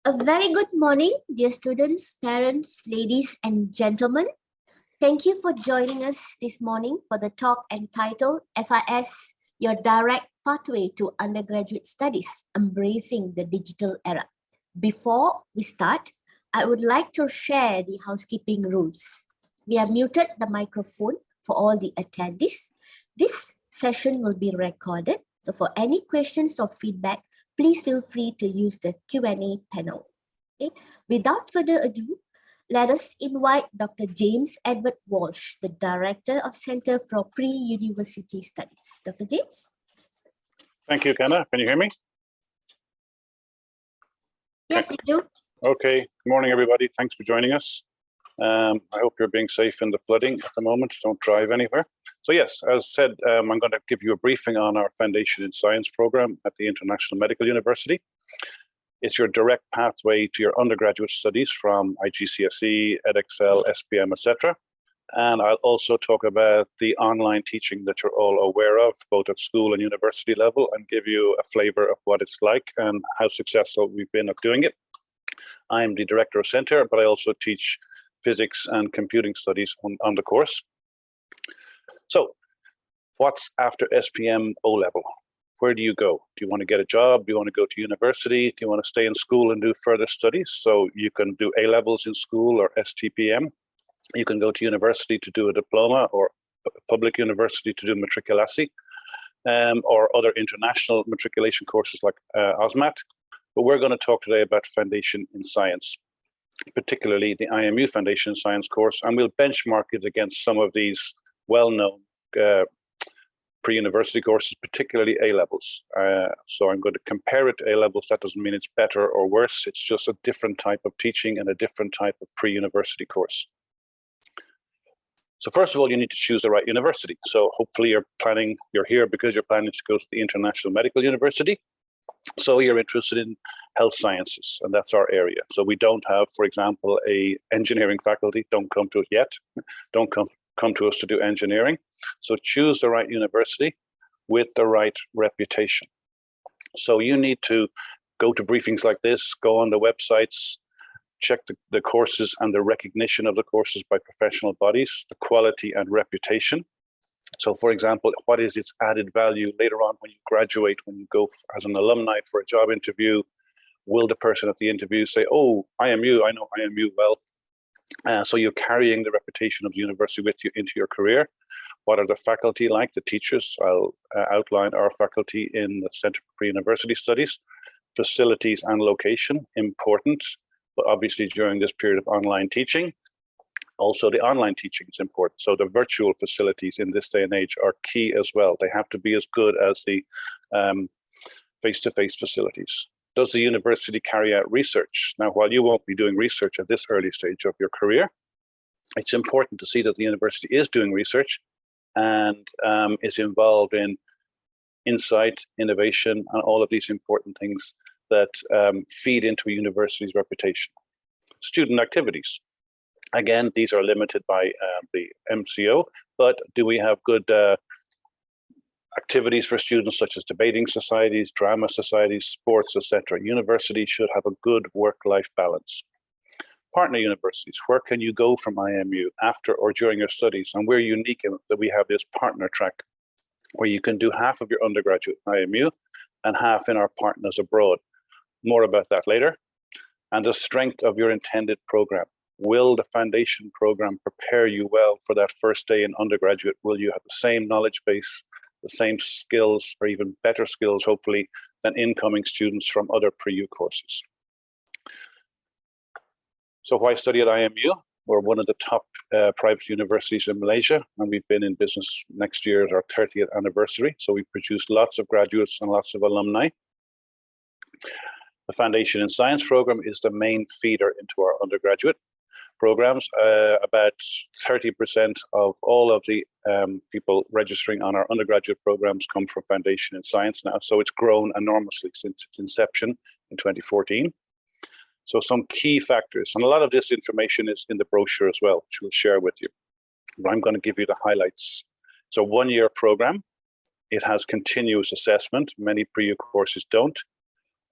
A very good morning, dear students, parents, ladies and gentlemen. Thank you for joining us this morning for the talk entitled FIS, Your Direct Pathway to Undergraduate Studies, Embracing the Digital Era. Before we start, I would like to share the housekeeping rules. We have muted the microphone for all the attendees. This session will be recorded, so for any questions or feedback, please feel free to use the Q&A panel. Okay? Without further ado, let us invite Dr. James Edward Walsh, the Director of Center for Pre-University Studies. Dr. James? Thank you, Kenna. Can you hear me? Yes, we do. Okay. Good morning, everybody. Thanks for joining us. I hope you're being safe in the flooding at the moment. Don't drive anywhere. So yes, as said, I'm going to give you a briefing on our Foundation in Science program at the International Medical University. It's your direct pathway to your undergraduate studies from IGCSE, EdXL, SPM, etc. And I'll also talk about the online teaching that you're all aware of, both at school and university level, and give you a flavor of what it's like and how successful we've been at doing it. I'm the director of center, but I also teach physics and computing studies on the course. So what's after SPM O-level? Where do you go? Do you want to get a job? Do you want to go to university? Do you want to stay in school and do further studies? So you can do A-levels in school or STPM. You can go to university to do a diploma, or a public university to do matriculasi, or other international matriculation courses like OSMAT. But we're going to talk today about Foundation in Science, particularly the IMU Foundation in Science course, and we'll benchmark it against some of these well-known pre-university courses, particularly A-levels. So I'm going to compare it to A-levels. That doesn't mean it's better or worse. It's just a different type of teaching and a different type of pre-university course. So first of all, you need to choose the right university. So hopefully you're here because you're planning to go to the International Medical University. So you're interested in health sciences, and that's our area. So we don't have, for example, a engineering faculty. Don't come to it yet. Don't come to us to do engineering. So choose the right university with the right reputation. So you need to go to briefings like this, go on the websites, check the courses and the recognition of the courses by professional bodies, the quality and reputation. So for example, what is its added value later on when you graduate, when you go as an alumni for a job interview? Will the person at the interview say, oh, IMU, I know IMU well. So you're carrying the reputation of the university with you into your career. What are the faculty like, the teachers? I'll outline our faculty in the Center for Pre-University Studies. Facilities and location, important, but obviously during this period of online teaching. Also, the online teaching is important. So the virtual facilities in this day and age are key as well. They have to be as good as the face-to-face facilities. Does the university carry out research? Now, while you won't be doing research at this early stage of your career, it's important to see that the university is doing research and is involved in insight, innovation, and all of these important things that feed into a university's reputation. Student activities. Again, these are limited by the MCO, but do we have good activities for students such as debating societies, drama societies, sports, etc.? Universities should have a good work-life balance. Partner universities, where can you go from IMU after or during your studies? And we're unique in that we have this partner track where you can do half of your undergraduate in IMU and half in our partners abroad. More about that later. And the strength of your intended program. Will the foundation program prepare you well for that first day in undergraduate? Will you have the same knowledge base, the same skills, or even better skills, hopefully, than incoming students from other pre-U courses? So why study at IMU? We're one of the top private universities in Malaysia, and we've been in business next year as our 30th anniversary. So we've produced lots of graduates and lots of alumni. The Foundation in Science program is the main feeder into our undergraduate programs. About 30% of all of the people registering on our undergraduate programs come from Foundation in Science now. So it's grown enormously since its inception in 2014. So some key factors, and a lot of this information is in the brochure as well, which we'll share with you. But I'm going to give you the highlights. So one-year program. It has continuous assessment. Many pre-U courses don't.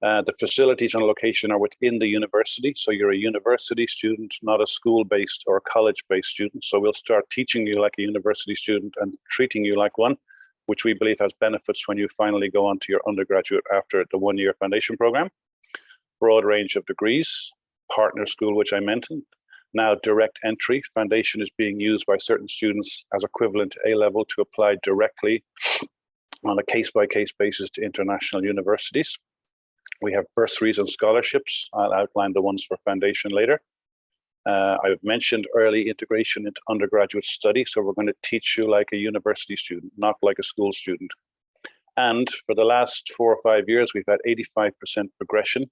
The facilities and location are within the university. So you're a university student, not a school-based or college-based student. So we'll start teaching you like a university student and treating you like one, which we believe has benefits when you finally go on to your undergraduate after the one-year foundation program. Broad range of degrees, partner school, which I mentioned. Now direct entry. Foundation is being used by certain students as equivalent to A-level to apply directly on a case-by-case basis to international universities. We have bursaries and scholarships. I'll outline the ones for foundation later. I've mentioned early integration into undergraduate study. So we're going to teach you like a university student, not like a school student. And for the last 4 or 5 years, we've had 85% progression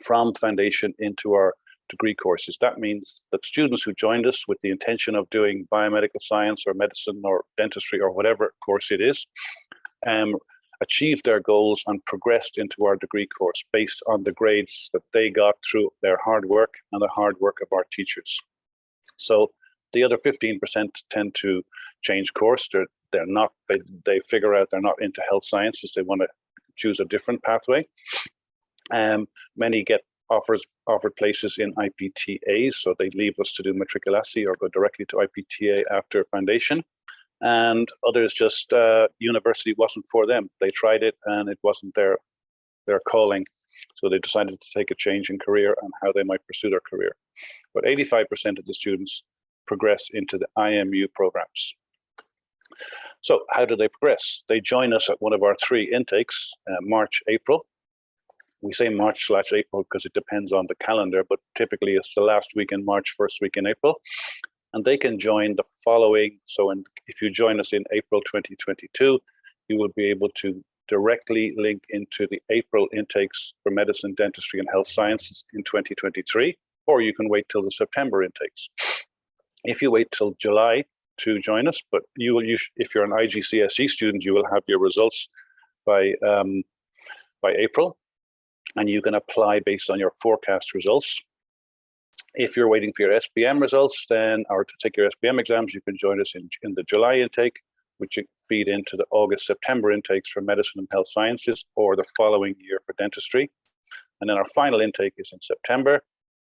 from foundation into our degree courses. That means that students who joined us with the intention of doing biomedical science or medicine or dentistry or whatever course it is, achieved their goals and progressed into our degree course based on the grades that they got through their hard work and the hard work of our teachers. So the other 15% tend to change course. They figure out they're not into health sciences. They want to choose a different pathway. Many get offered places in IPTAs, so they leave us to do matriculasi or go directly to IPTA after foundation. And others just university wasn't for them. They tried it and it wasn't their calling. So they decided to take a change in career and how they might pursue their career. But 85% of the students progress into the IMU programs. So how do they progress? They join us at one of our 3 intakes, March, April. We say March/April because it depends on the calendar, but typically it's the last week in March, first week in April. And they can join the following. So if you join us in April 2022, you will be able to directly link into the April intakes for medicine, dentistry, and health sciences in 2023, or you can wait till the September intakes. If you wait till July to join us, but if you're an IGCSE student, you will have your results by April, and you can apply based on your forecast results. If you're waiting for your SPM results, or to take your SPM exams, you can join us in the July intake, which feed into the August-September intakes for medicine and health sciences, or the following year for dentistry. And then our final intake is in September.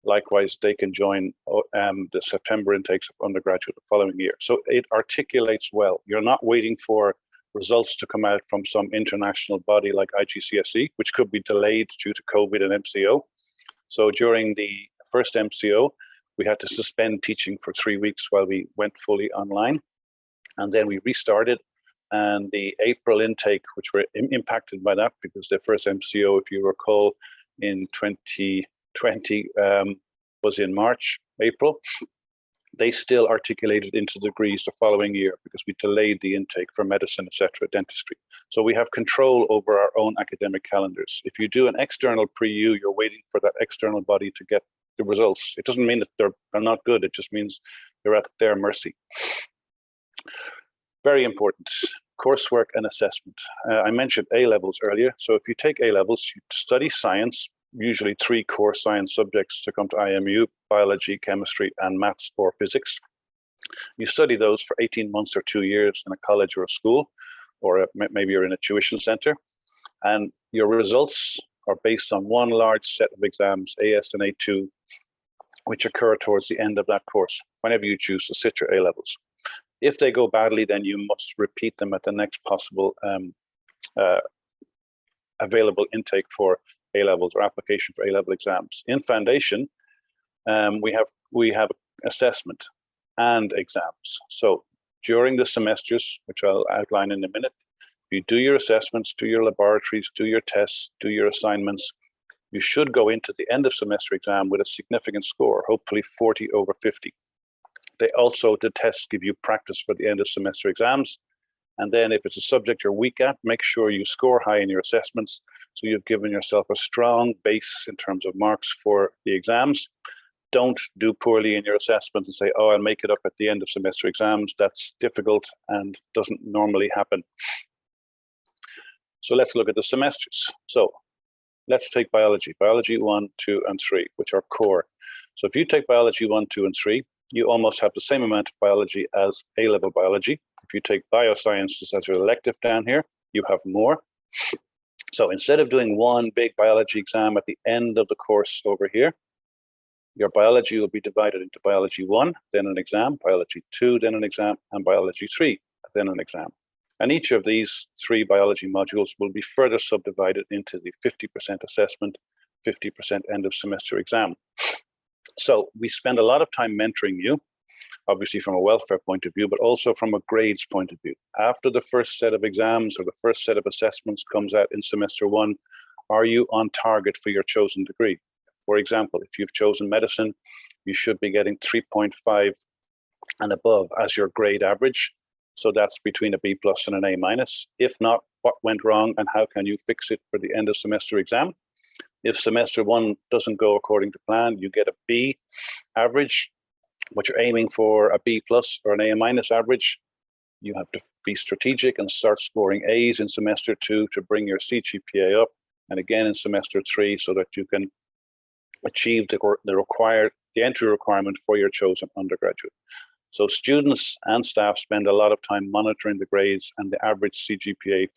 Likewise, they can join the September intakes of undergraduate the following year. So it articulates well. You're not waiting for results to come out from some international body like IGCSE, which could be delayed due to COVID and MCO. So during the first MCO, we had to suspend teaching for 3 weeks while we went fully online. And then we restarted. And the April intake, which were impacted by that because the first MCO, if you recall, in 2020 was in March, April. They still articulated into degrees the following year because we delayed the intake for medicine, etc., dentistry. So we have control over our own academic calendars. If you do an external pre-U, you're waiting for that external body to get the results. It doesn't mean that they're not good. It just means you're at their mercy. Very important, coursework and assessment. I mentioned A-levels earlier. So if you take A-levels, you study science, usually 3 core science subjects to come to IMU: biology, chemistry, and maths or physics. You study those for 18 months or 2 years in a college or a school, or maybe you're in a tuition center. And your results are based on one large set of exams, AS and A2, which occur towards the end of that course, whenever you choose to sit your A-levels. If they go badly, then you must repeat them at the next possible available intake for A-levels or application for A-level exams. In foundation, we have assessment and exams. So during the semesters, which I'll outline in a minute, you do your assessments, do your laboratories, do your tests, do your assignments. You should go into the end of semester exam with a significant score, hopefully 40 over 50. The tests give you practice for the end of semester exams. And then if it's a subject you're weak at, make sure you score high in your assessments. So you've given yourself a strong base in terms of marks for the exams. Don't do poorly in your assessment and say, oh, I'll make it up at the end of semester exams. That's difficult and doesn't normally happen. So let's look at the semesters. So let's take biology 1, 2, and 3, which are core. So if you take biology 1, 2, and 3, you almost have the same amount of biology as A-level biology. If you take biosciences as your elective down here, you have more. So instead of doing one big biology exam at the end of the course over here, your biology will be divided into biology 1, then an exam, biology 2, then an exam, and biology 3, then an exam. And each of these 3 biology modules will be further subdivided into the 50% assessment, 50% end of semester exam. So we spend a lot of time mentoring you, obviously from a welfare point of view, but also from a grades point of view. After the first set of exams or the first set of assessments comes out in semester 1, are you on target for your chosen degree? For example, if you've chosen medicine, you should be getting 3.5 and above as your grade average. So that's between a B+ and an A-. If not, what went wrong and how can you fix it for the end of semester exam? If semester 1 doesn't go according to plan, you get a B average, but you're aiming for a B+ or an A- average. You have to be strategic and start scoring A's in semester 2 to bring your Cgpa up, and again in semester 3 so that you can achieve the entry requirement for your chosen undergraduate. So students and staff spend a lot of time monitoring the grades and the average Cgpa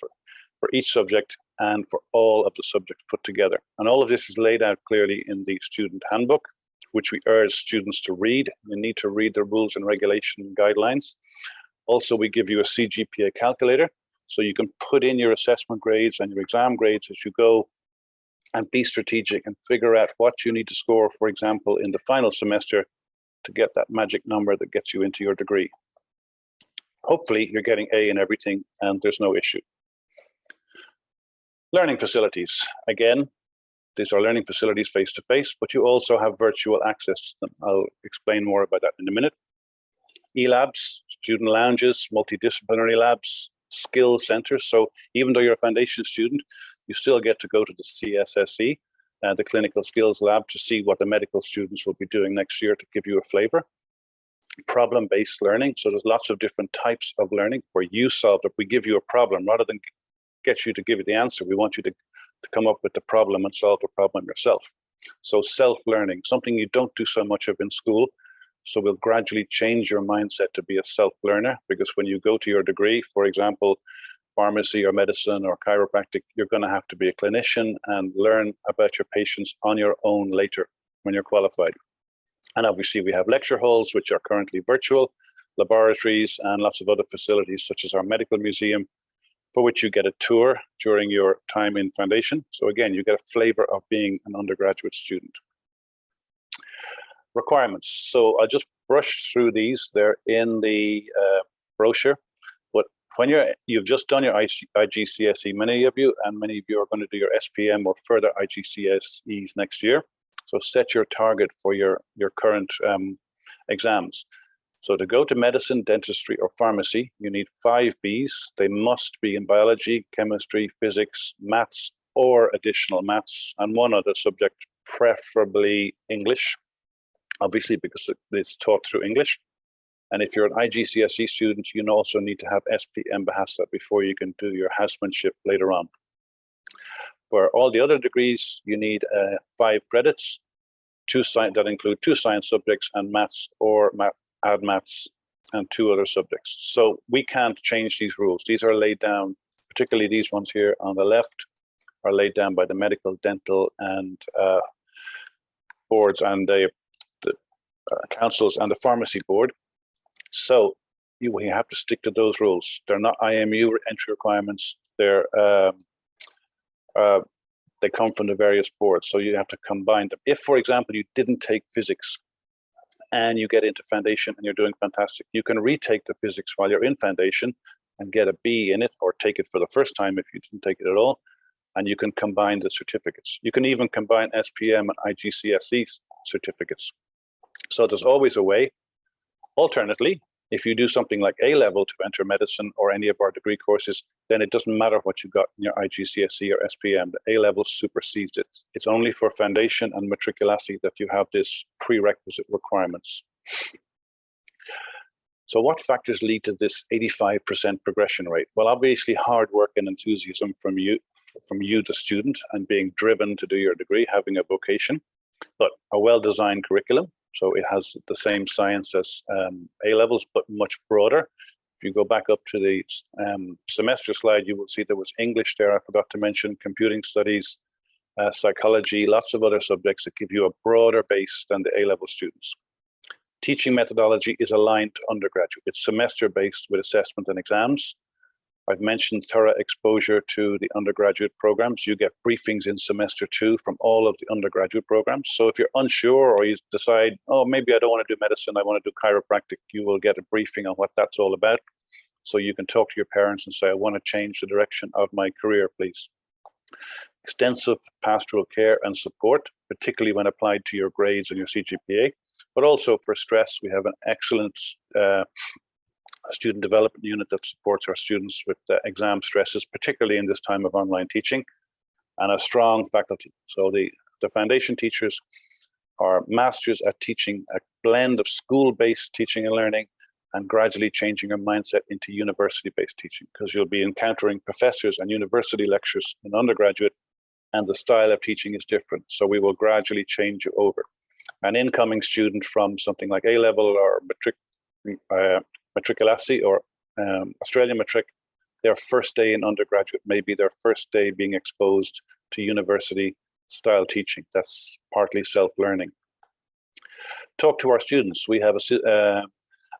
for each subject and for all of the subjects put together. And all of this is laid out clearly in the student handbook, which we urge students to read. You need to read the rules and regulation guidelines. Also, we give you a Cgpa calculator, so you can put in your assessment grades and your exam grades as you go, and be strategic and figure out what you need to score, for example, in the final semester to get that magic number that gets you into your degree. Hopefully, you're getting A in everything and there's no issue. Learning facilities. Again, these are learning facilities face-to-face, but you also have virtual access to them. I'll explain more about that in a minute. E-labs, student lounges, multidisciplinary labs, skill centers. So even though you're a foundation student, you still get to go to the CSSE, the Clinical Skills Lab, to see what the medical students will be doing next year to give you a flavor. Problem-based learning. So there's lots of different types of learning where you solve it. We give you a problem rather than get you to give you the answer. We want you to come up with the problem and solve the problem yourself. So self-learning, something you don't do so much of in school. So we'll gradually change your mindset to be a self-learner, because when you go to your degree, for example, pharmacy or medicine or chiropractic, you're going to have to be a clinician and learn about your patients on your own later when you're qualified. And obviously we have lecture halls, which are currently virtual, laboratories, and lots of other facilities, such as our medical museum, for which you get a tour during your time in foundation. So again, you get a flavor of being an undergraduate student. Requirements. So I'll just brush through these. They're in the brochure. But when you've just done your IGCSE, many of you are going to do your SPM or further IGCSEs next year. So set your target for your current exams. So to go to medicine, dentistry, or pharmacy, you need 5 Bs. They must be in biology, chemistry, physics, maths, or additional maths, and one other subject, preferably English, obviously because it's taught through English. And if you're an IGCSE student, you also need to have SPM Bahasa before you can do your housemanship later on. For all the other degrees, you need 5 credits, that include 2 science subjects and maths, or add maths and 2 other subjects. So we can't change these rules. These are laid down, particularly these ones here on the left, are laid down by the medical, dental, and boards, and the councils, and the pharmacy board. So we have to stick to those rules. They're not IMU entry requirements. They come from the various boards, so you have to combine them. If, for example, you didn't take physics and you get into foundation and you're doing fantastic, you can retake the physics while you're in foundation and get a B in it, or take it for the first time if you didn't take it at all, and you can combine the certificates. You can even combine SPM and IGCSE certificates. So there's always a way. Alternately, if you do something like A-level to enter medicine or any of our degree courses, then it doesn't matter what you got in your IGCSE or SPM. The A-level supersedes it. It's only for foundation and matriculasi that you have this prerequisite requirements. So what factors lead to this 85% progression rate? Well, obviously hard work and enthusiasm from you, the student, and being driven to do your degree, having a vocation, but a well-designed curriculum. So it has the same science as A-levels, but much broader. If you go back up to the semester slide, you will see there was English there. I forgot to mention computing studies, psychology, lots of other subjects that give you a broader base than the A-level students. Teaching methodology is aligned to undergraduate. It's semester-based with assessment and exams. I've mentioned thorough exposure to the undergraduate programs. You get briefings in semester 2 from all of the undergraduate programs. So if you're unsure or you decide, oh, maybe I don't want to do medicine, I want to do chiropractic, you will get a briefing on what that's all about. So you can talk to your parents and say, I want to change the direction of my career, please. Extensive pastoral care and support, particularly when applied to your grades and your CGPA, but also for stress. We have an excellent student development unit that supports our students with exam stresses, particularly in this time of online teaching, and a strong faculty. So the foundation teachers are masters at teaching a blend of school-based teaching and learning and gradually changing your mindset into university-based teaching, because you'll be encountering professors and university lectures in undergraduate, and the style of teaching is different. So we will gradually change you over. An incoming student from something like A-level or matriculasi or Australian matric, their first day in undergraduate may be their first day being exposed to university style teaching. That's partly self-learning. Talk to our students. We have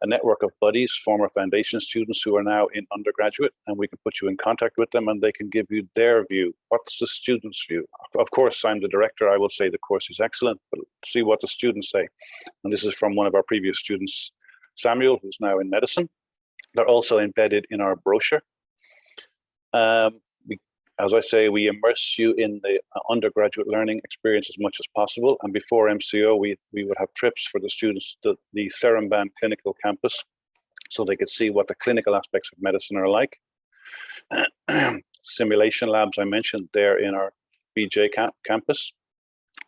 a network of buddies, former foundation students who are now in undergraduate, and we can put you in contact with them and they can give you their view. What's the student's view? Of course, I'm the director. I will say the course is excellent, but see what the students say. And this is from one of our previous students, Samuel, who's now in medicine. They're also embedded in our brochure. As I say, we immerse you in the undergraduate learning experience as much as possible. And before MCO, we would have trips for the students to the Seremban Clinical Campus, so they could see what the clinical aspects of medicine are like. Simulation labs, I mentioned, they're in our BJ campus,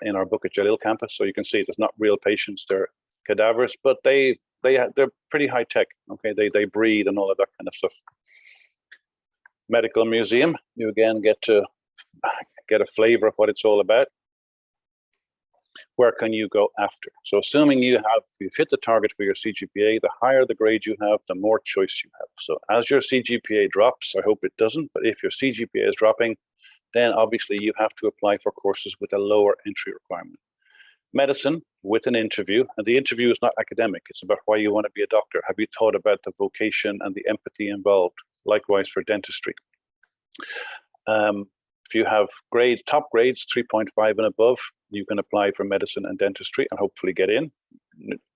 in our Bukit Jalil campus. So you can see there's not real patients, they're cadavers, but they're pretty high tech. Okay, they breathe and all of that kind of stuff. Medical museum, you again get to get a flavor of what it's all about. Where can you go after? So assuming you've hit the target for your CGPA, the higher the grade you have, the more choice you have. So as your CGPA drops, I hope it doesn't, but if your CGPA is dropping, then obviously you have to apply for courses with a lower entry requirement. Medicine with an interview, and the interview is not academic, it's about why you want to be a doctor. Have you thought about the vocation and the empathy involved? Likewise for dentistry. If you have top grades 3.5 and above, you can apply for medicine and dentistry and hopefully get in.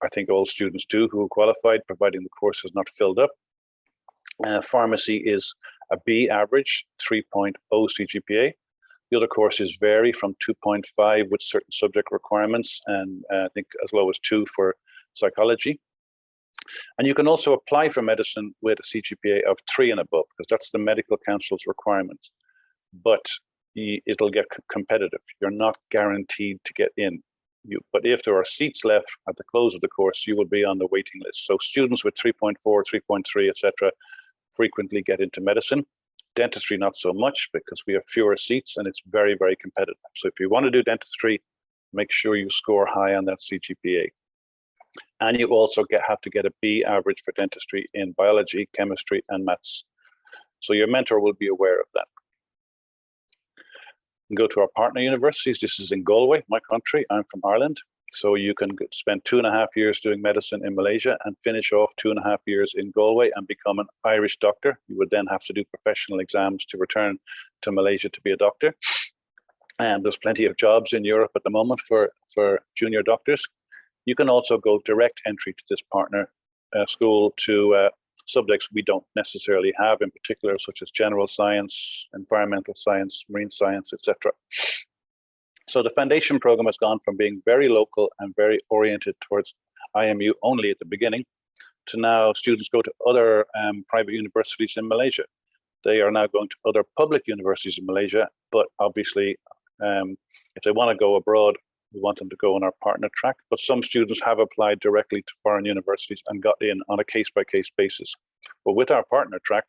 I think all students do who are qualified, providing the course is not filled up. Pharmacy is a B average, 3.0 CGPA. The other courses vary from 2.5 with certain subject requirements, and I think as low as 2 for psychology. And you can also apply for medicine with a CGPA of 3 and above, because that's the medical council's requirement. But it'll get competitive. You're not guaranteed to get in. But if there are seats left at the close of the course, you will be on the waiting list. So students with 3.4, 3.3, etc., frequently get into medicine. Dentistry, not so much, because we have fewer seats and it's very, very competitive. So if you want to do dentistry, make sure you score high on that CGPA. And you also have to get a B average for dentistry in biology, chemistry, and maths. So your mentor will be aware of that. And go to our partner universities. This is in Galway, my country. I'm from Ireland. So you can spend 2.5 years doing medicine in Malaysia and finish off 2.5 years in Galway and become an Irish doctor. You would then have to do professional exams to return to Malaysia to be a doctor. And there's plenty of jobs in Europe at the moment for junior doctors. You can also go direct entry to this partner school to subjects we don't necessarily have in particular, such as general science, environmental science, marine science, etc. So the foundation program has gone from being very local and very oriented towards IMU only at the beginning to now students go to other private universities in Malaysia. They are now going to other public universities in Malaysia, but obviously if they want to go abroad, we want them to go on our partner track. But some students have applied directly to foreign universities and got in on a case-by-case basis. But with our partner track,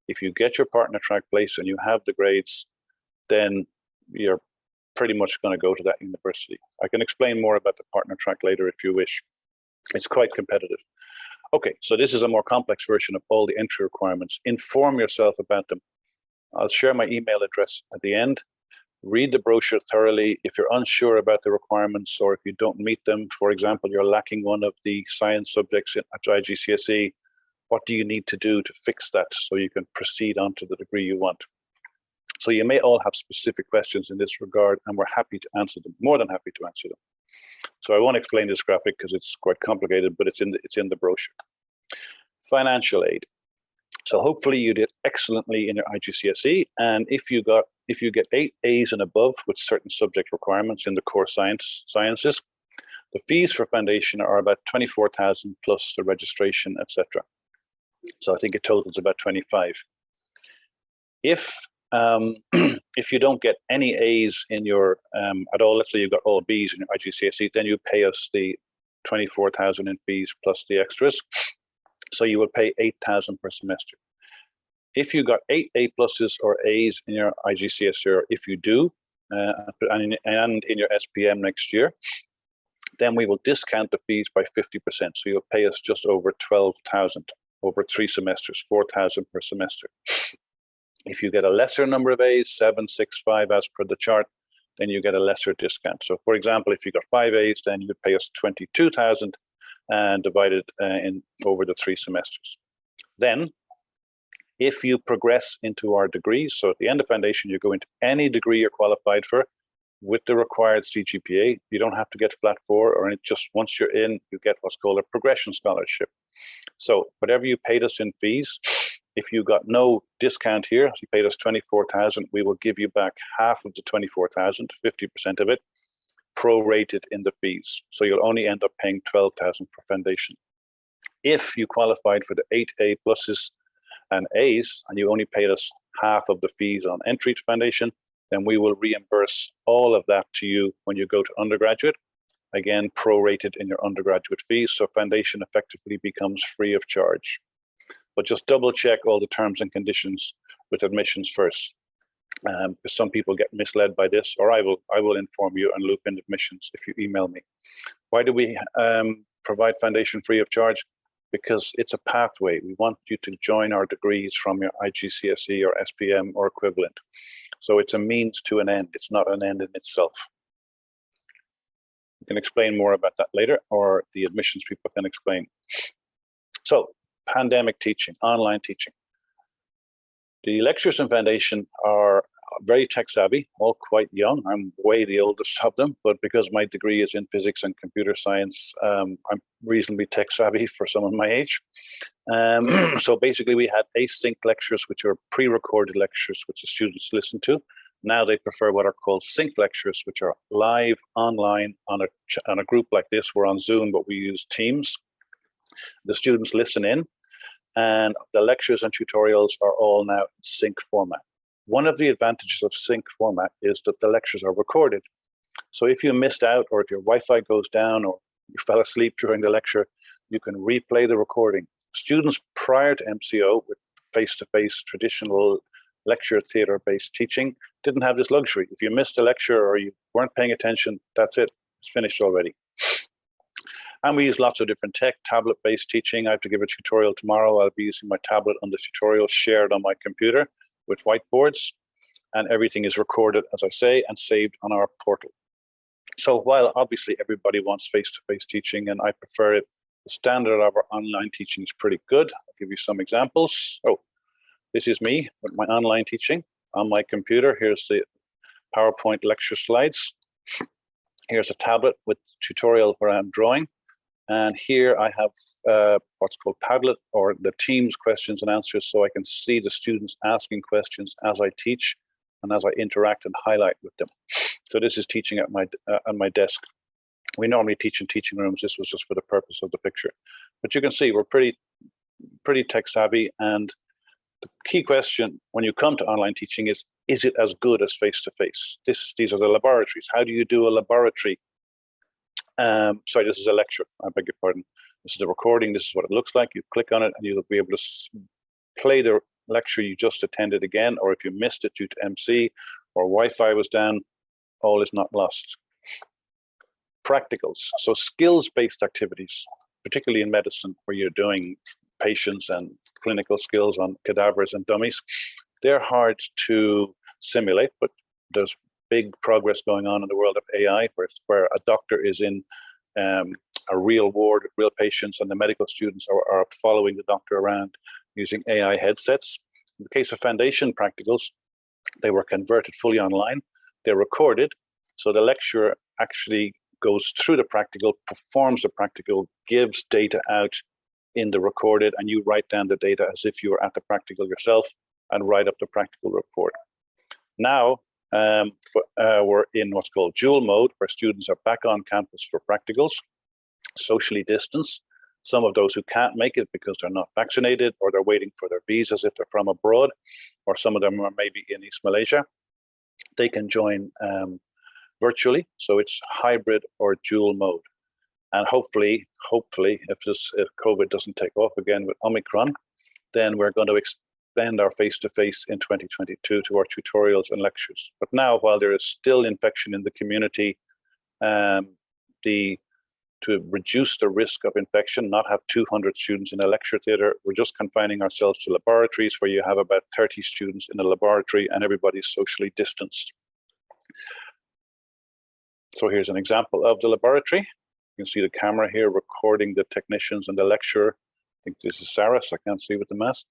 if you get your partner track place and you have the grades, then you're pretty much going to go to that university. I can explain more about the partner track later if you wish. It's quite competitive. Okay, so this is a more complex version of all the entry requirements. Inform yourself about them. I'll share my email address at the end. Read the brochure thoroughly. If you're unsure about the requirements or if you don't meet them, for example, you're lacking one of the science subjects at IGCSE, what do you need to do to fix that so you can proceed on to the degree you want? So you may all have specific questions in this regard, and we're happy to answer them, more than happy to answer them. So I won't explain this graphic because it's quite complicated, but it's in the brochure. Financial aid. So hopefully you did excellently in your IGCSE, and if you get 8 A's and above with certain subject requirements in the core sciences, the fees for foundation are about 24,000 plus the registration, etc. So I think it totals about 25. If you don't get any A's in your at all, let's say you've got all B's in your IGCSE, then you pay us the 24,000 in fees plus the extras. So you will pay 8,000 per semester. If you got 8 A pluses or A's in your IGCSE, or if you do, and in your SPM next year, then we will discount the fees by 50%. So you'll pay us just over 12,000 over 3 semesters, 4,000 per semester. If you get a lesser number of A's, 7, 6, 5 as per the chart, then you get a lesser discount. So for example, if you got 5 A's, then you would pay us 22,000 and divided in over the 3 semesters. Then, if you progress into our degrees, so at the end of foundation, you go into any degree you're qualified for with the required CGPA. You don't have to get flat 4, or just once you're in, you get what's called a progression scholarship. So whatever you paid us in fees, if you got no discount here, you paid us 24,000, we will give you back half of the 24,000, 50% of it, prorated in the fees. So you'll only end up paying 12,000 for foundation. If you qualified for the 8 A pluses and A's, and you only paid us half of the fees on entry to foundation, then we will reimburse all of that to you when you go to undergraduate, again, prorated in your undergraduate fees. So foundation effectively becomes free of charge. But just double check all the terms and conditions with admissions first. Because some people get misled by this, or I will inform you and loop in admissions if you email me. Why do we provide foundation free of charge? Because it's a pathway. We want you to join our degrees from your IGCSE or SPM or equivalent. So it's a means to an end. It's not an end in itself. We can explain more about that later, or the admissions people can explain. So pandemic teaching, online teaching. The lecturers in foundation are very tech savvy, all quite young. I'm way the oldest of them, but because my degree is in physics and computer science, I'm reasonably tech savvy for someone my age. So basically we had async lectures, which are pre-recorded lectures, which the students listen to. Now they prefer what are called sync lectures, which are live online on a group like this. We're on Zoom, but we use Teams. The students listen in, and the lectures and tutorials are all now in sync format. One of the advantages of sync format is that the lectures are recorded. So if you missed out, or if your Wi-Fi goes down, or you fell asleep during the lecture, you can replay the recording. Students prior to MCO with face-to-face traditional lecture theater-based teaching didn't have this luxury. If you missed a lecture or you weren't paying attention, that's it, it's finished already. And we use lots of different tech, tablet-based teaching. I have to give a tutorial tomorrow. I'll be using my tablet on the tutorial shared on my computer with whiteboards, and everything is recorded, as I say, and saved on our portal. So while obviously everybody wants face-to-face teaching, and I prefer it, the standard of our online teaching is pretty good. I'll give you some examples. Oh, this is me with my online teaching on my computer. Here's the PowerPoint lecture slides. Here's a tablet with tutorial where I'm drawing. And here I have what's called Padlet, or the Teams questions and answers, so I can see the students asking questions as I teach and as I interact and highlight with them. So this is teaching at my desk. We normally teach in teaching rooms. This was just for the purpose of the picture. But you can see we're pretty tech savvy. And the key question when you come to online teaching is it as good as face-to-face? These are the laboratories. How do you do a laboratory? Sorry, this is a lecture. I beg your pardon. This is a recording. This is what it looks like. You click on it and you'll be able to play the lecture you just attended again, or if you missed it due to MC or Wi-Fi was down, all is not lost. Practicals, so skills-based activities. particularly in medicine, where you're doing patients and clinical skills on cadavers and dummies. They're hard to simulate, but there's big progress going on in the world of AI, where a doctor is in a real ward with real patients, and the medical students are following the doctor around using AI headsets. In the case of foundation practicals, they were converted fully online. They're recorded, so the lecturer actually goes through the practical, performs the practical, gives data out in the recorded, and you write down the data as if you were at the practical yourself and write up the practical report. Now, we're in what's called dual mode, where students are back on campus for practicals, socially distanced. Some of those who can't make it because they're not vaccinated, or they're waiting for their visas if they're from abroad, or some of them are maybe in East Malaysia, they can join virtually. So it's hybrid or dual mode. And hopefully, if COVID doesn't take off again with Omicron, then we're going to expand our face-to-face in 2022 to our tutorials and lectures. But now, while there is still infection in the community, to reduce the risk of infection, not have 200 students in a lecture theatre, we're just confining ourselves to laboratories where you have about 30 students in a laboratory and everybody's socially distanced. So here's an example of the laboratory. You can see the camera here recording the technicians and the lecturer. I think this is Sarah, so I can't see with the mask.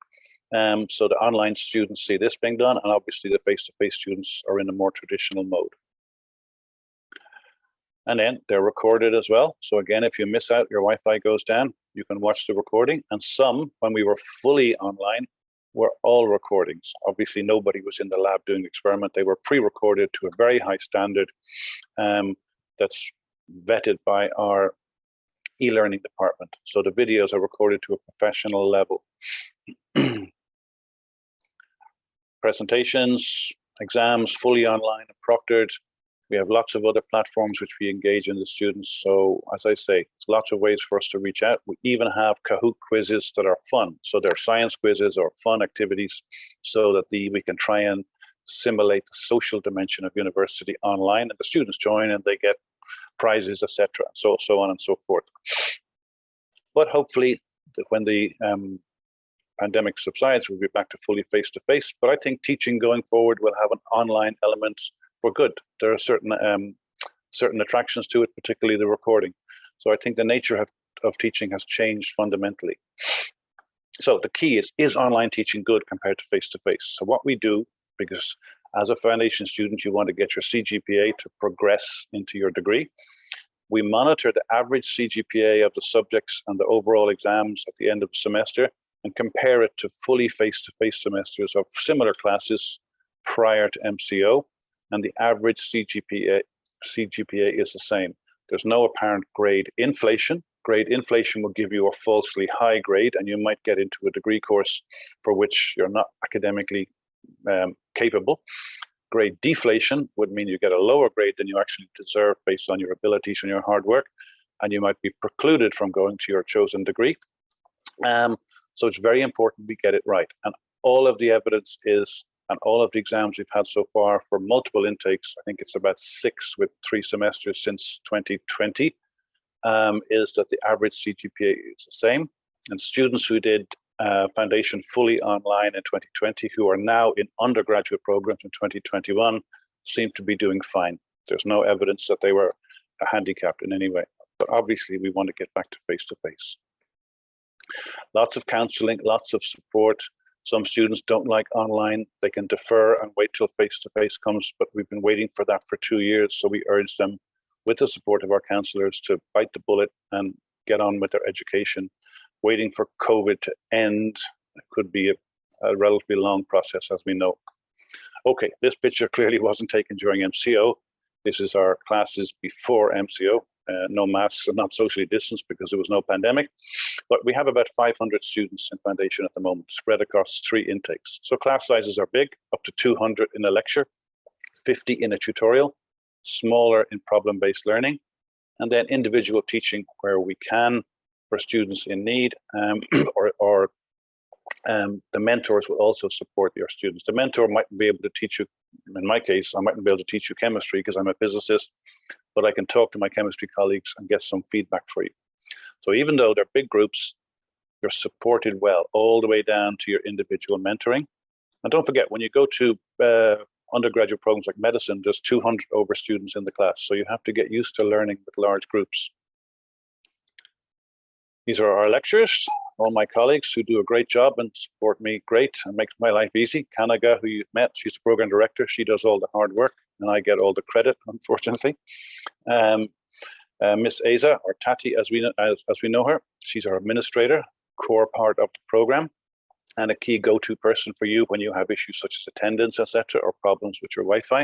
So the online students see this being done, and obviously the face-to-face students are in a more traditional mode. And then they're recorded as well. So again, if you miss out, your Wi-Fi goes down, you can watch the recording. And some, when we were fully online, were all recordings. Obviously, nobody was in the lab doing the experiment. They were pre-recorded to a very high standard that's vetted by our e-learning department. So the videos are recorded to a professional level. Presentations, exams, fully online and proctored. We have lots of other platforms which we engage in the students. So as I say, it's lots of ways for us to reach out. We even have Kahoot quizzes that are fun. So they're science quizzes or fun activities so that we can try and simulate the social dimension of university online, and the students join and they get prizes, etc. So on and so forth. But hopefully when the pandemic subsides, we'll be back to fully face-to-face. But I think teaching going forward will have an online element for good. There are certain attractions to it, particularly the recording. So I think the nature of teaching has changed fundamentally. So the key is online teaching good compared to face-to-face? So what we do, because as a foundation student, you want to get your Cgpa to progress into your degree. We monitor the average Cgpa of the subjects and the overall exams at the end of the semester and compare it to fully face-to-face semesters of similar classes prior to MCO. And the average Cgpa is the same. There's no apparent grade inflation. Grade inflation will give you a falsely high grade, and you might get into a degree course for which you're not academically capable. Grade deflation would mean you get a lower grade than you actually deserve based on your abilities and your hard work, and you might be precluded from going to your chosen degree. So it's very important we get it right. And all of the evidence is, and all of the exams we've had so far for multiple intakes, I think it's about 6 with 3 semesters since 2020, is that the average Cgpa is the same. And students who did foundation fully online in 2020, who are now in undergraduate programs in 2021, seem to be doing fine. There's no evidence that they were handicapped in any way. But obviously, we want to get back to face-to-face. Lots of counseling, lots of support. Some students don't like online. They can defer and wait till face-to-face comes, but we've been waiting for that for 2 years. So we urge them, with the support of our counselors, to bite the bullet and get on with their education. Waiting for COVID to end could be a relatively long process, as we know. Okay, this picture clearly wasn't taken during MCO. This is our classes before MCO. No masks and not socially distanced because there was no pandemic. But we have about 500 students in foundation at the moment, spread across 3 intakes. So class sizes are big, up to 200 in a lecture, 50 in a tutorial, smaller in problem-based learning, and then individual teaching where we can for students in need, or the mentors will also support your students. The mentor mightn't be able to teach you, in my case, I mightn't be able to teach you chemistry because I'm a physicist, but I can talk to my chemistry colleagues and get some feedback for you. So even though they're big groups, you're supported well all the way down to your individual mentoring. And don't forget, when you go to undergraduate programs like medicine, there's 200 over students in the class. So you have to get used to learning with large groups. These are our lecturers, all my colleagues who do a great job and support me great and makes my life easy. Kanaga, who you met, she's the program director. She does all the hard work and I get all the credit, unfortunately. Miss Aza, or Tati, as we know her, she's our administrator, core part of the program, and a key go-to person for you when you have issues such as attendance, etc., or problems with your Wi-Fi.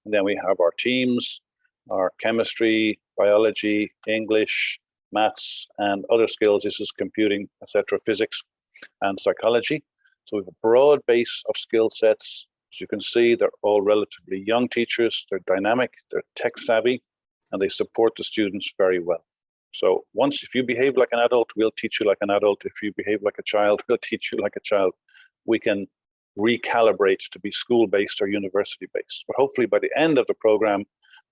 And then we have our teams, our chemistry, biology, English, maths, and other skills. This is computing, etc., physics, and psychology. So we have a broad base of skill sets. As you can see, they're all relatively young teachers. They're dynamic, they're tech savvy, and they support the students very well. So once, if you behave like an adult, we'll teach you like an adult. If you behave like a child, we'll teach you like a child. We can recalibrate to be school-based or university-based. But hopefully by the end of the program,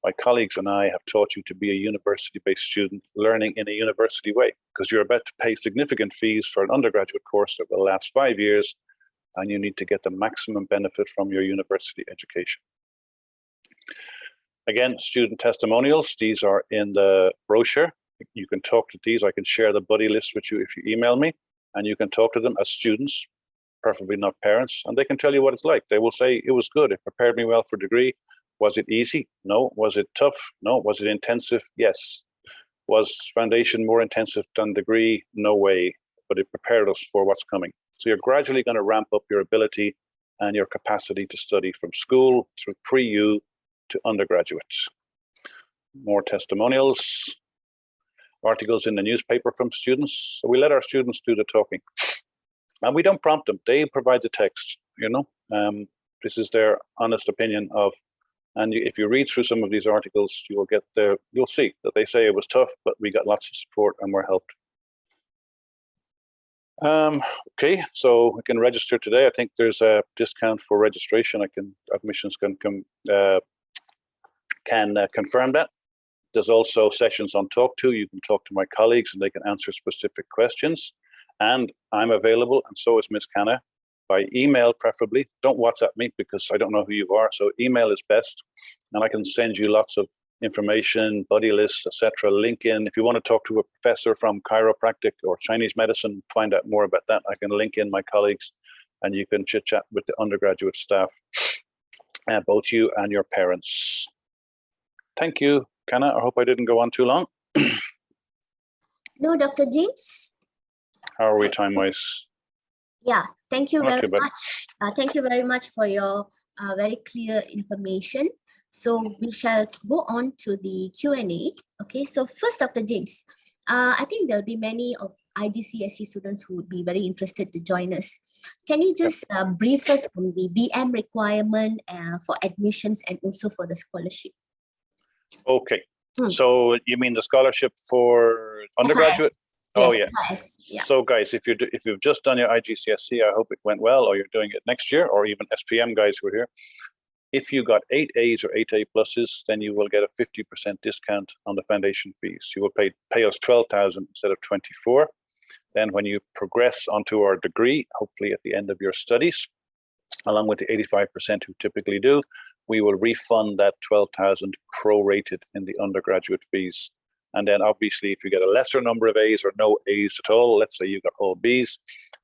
my colleagues and I have taught you to be a university-based student learning in a university way, because you're about to pay significant fees for an undergraduate course that will last 5 years, and you need to get the maximum benefit from your university education. Again, student testimonials, these are in the brochure. You can talk to these. I can share the buddy list with you if you email me, and you can talk to them as students, preferably not parents, and they can tell you what it's like. They will say, it was good, it prepared me well for degree. Was it easy? No. Was it tough? No. Was it intensive? Yes. Was foundation more intensive than degree? No way, but it prepared us for what's coming. So you're gradually going to ramp up your ability and your capacity to study from school through pre-U to undergraduate. More testimonials, articles in the newspaper from students. So we let our students do the talking. And we don't prompt them. They provide the text, you know. This is their honest opinion of, and if you read through some of these articles, you'll see that they say it was tough, but we got lots of support and we're helped. Okay, so we can register today. I think there's a discount for registration. Admissions can confirm that. There's also sessions on Talk To. You can talk to my colleagues and they can answer specific questions. And I'm available, and so is Miss Canna, by email preferably. Don't WhatsApp me because I don't know who you are. So email is best. And I can send you lots of information, buddy lists, etc. Link in. If you want to talk to a professor from chiropractic or Chinese medicine, find out more about that. I can link in my colleagues and you can chit chat with the undergraduate staff, both you and your parents. Thank you, Canna. I hope I didn't go on too long. No, Dr. James. How are we time-wise? Yeah, thank you Not very too bad. much. Thank you very much for your very clear information. So we shall go on to the Q&A. Okay, so first, Dr. James, I think there'll be many of IGCSE students who would be very interested to join us. Can you just brief us on the BM requirement for admissions and also for the scholarship? Okay, so you mean the scholarship for undergraduate? Yes, Oh yeah. yes, yeah. So guys, if you've just done your IGCSE, I hope it went well, or you're doing it next year, or even SPM guys who are here. If you got 8 A's or 8 A pluses, then you will get a 50% discount on the foundation fees. You will pay us 12,000 instead of 24. Then when you progress onto our degree, hopefully at the end of your studies, along with the 85% who typically do, we will refund that 12,000 prorated in the undergraduate fees. And then obviously, if you get a lesser number of A's or no A's at all, let's say you got all B's,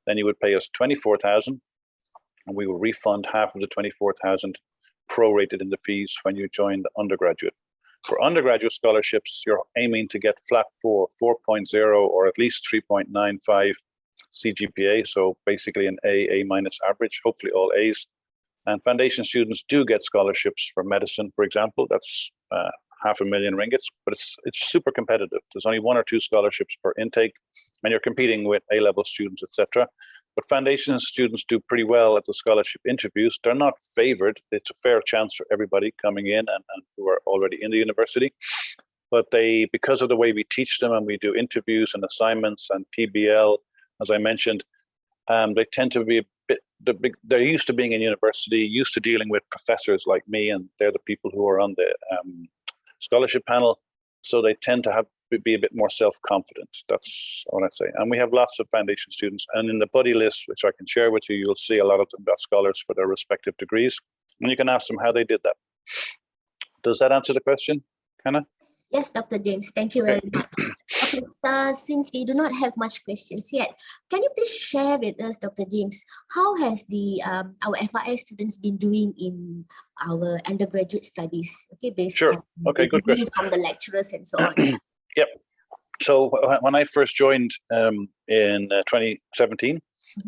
then you would pay us 24,000 and we will refund half of the 24,000 prorated in the fees when you join the undergraduate. For undergraduate scholarships, you're aiming to get flat 4.0 or at least 3.95 Cgpa. So basically an A minus average, hopefully all A's. And foundation students do get scholarships for medicine, for example. That's 500,000 ringgits, but it's super competitive. There's only 1 or 2 scholarships per intake, and you're competing with A-level students, etc. But foundation students do pretty well at the scholarship interviews. They're not favored. It's a fair chance for everybody coming in and who are already in the university. But because of the way we teach them and we do interviews and assignments and PBL, as I mentioned, they tend to be they're used to being in university, used to dealing with professors like me, and they're the people who are on the scholarship panel. So they tend to have a be a bit more self-confident. That's what I'd say. And we have lots of foundation students. And in the buddy list, which I can share with you, you'll see a lot of them got scholars for their respective degrees. And you can ask them how they did that. Does that answer the question, Hannah? Yes, Dr. James, thank you very much. Okay, so since we do not have much questions yet, can you please share with us, Dr. James, how has our FIS students been doing in our undergraduate studies? Okay, based Sure. on Okay, good question. from the lecturers and so on. Yep. So when I first joined in 2017,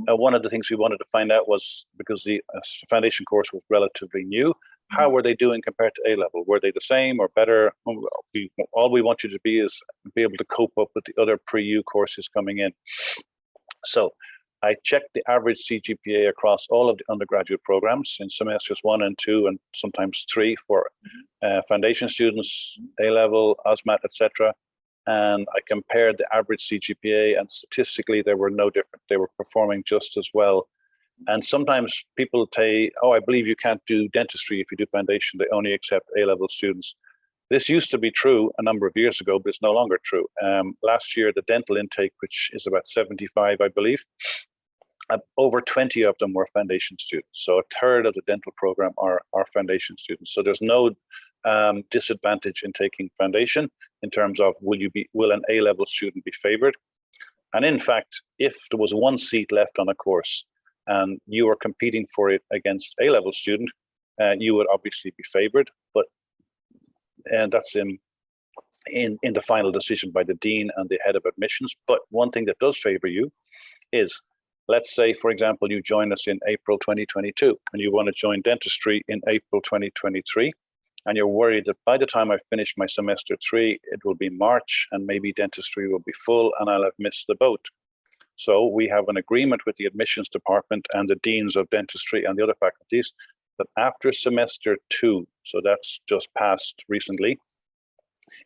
one of the things we wanted to find out was, because the foundation course was relatively new, how were they doing compared to A-level? Were they the same or better? All we want you to be is be able to cope up with the other pre-U courses coming in. So I checked the average CGPA across all of the undergraduate programs in semesters 1 and 2 and sometimes 3 for foundation students, A-level, OSMAT, etc. And I compared the average CGPA, and statistically they were no different. They were performing just as well. And sometimes people say, oh, I believe you can't do dentistry if you do foundation. They only accept A-level students. This used to be true a number of years ago, but it's no longer true. Last year, the dental intake, which is about 75, I believe, over 20 of them were foundation students. So a third of the dental program are foundation students. So there's no disadvantage in taking foundation in terms of will an A-level student be favored? And in fact, if there was one seat left on a course and you were competing for it against A-level student, you would obviously be favored, and that's in the final decision by the dean and the head of admissions. But one thing that does favor you is, let's say, for example, you join us in April 2022 and you want to join dentistry in April 2023, and you're worried that by the time I finish my semester 3, it will be March and maybe dentistry will be full and I'll have missed the boat. So we have an agreement with the admissions department and the deans of dentistry and the other faculties that after semester 2, so that's just passed recently,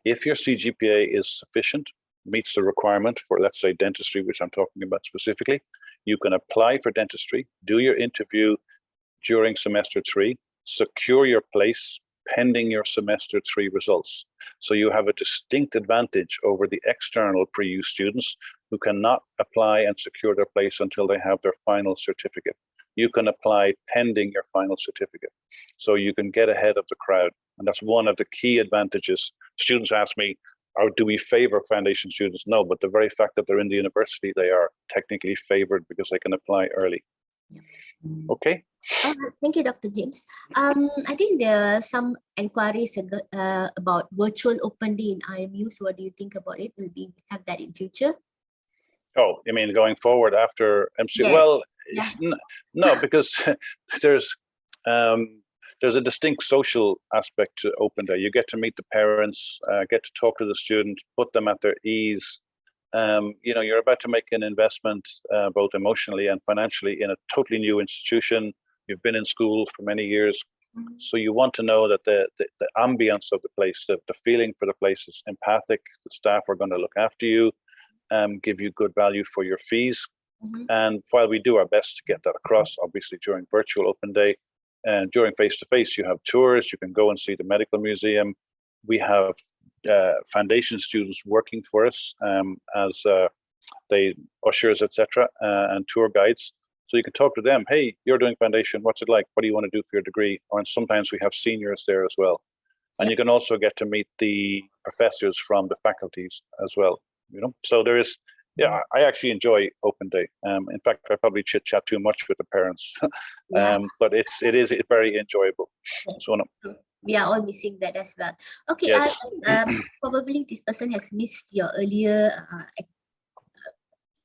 if your CGPA is sufficient, meets the requirement for, let's say, dentistry, which I'm talking about specifically, you can apply for dentistry, do your interview during semester 3, secure your place pending your semester 3 results. So you have a distinct advantage over the external pre-U students who cannot apply and secure their place until they have their final certificate. You can apply pending your final certificate. So you can get ahead of the crowd. And that's one of the key advantages. Students ask me, do we favor foundation students? No, but the very fact that they're in the university, they are technically favored because they can apply early. Okay. Thank you, Dr. James. I think there are some inquiries about virtual open day in IMU. So what do you think about it? Will we have that in future? Oh, you mean going forward after MC? Yeah. Well, Yeah. no, because there's a distinct social aspect to open day. You get to meet the parents, get to talk to the student, put them at their ease. You're about to make an investment, both emotionally and financially, in a totally new institution. You've been in school for many years. So you want to know that the ambience of the place, the feeling for the place is empathic. The staff are going to look after you, give you good value for your fees. And while we do our best to get that across, obviously during virtual open day and during face-to-face, you have tours, you can go and see the medical museum. We have foundation students working for us as they ushers, etc., and tour guides. So you can talk to them. Hey, you're doing foundation. What's it like? What do you want to do for your degree? Or sometimes we have seniors there as well. And you can also get to meet the professors from the faculties as well. So there is. Yeah, I actually enjoy open day. In fact, I probably chit chat too much with the parents, but it is very enjoyable. Yes. So We are all missing that as well. Okay, yes. I think probably this person has missed your earlier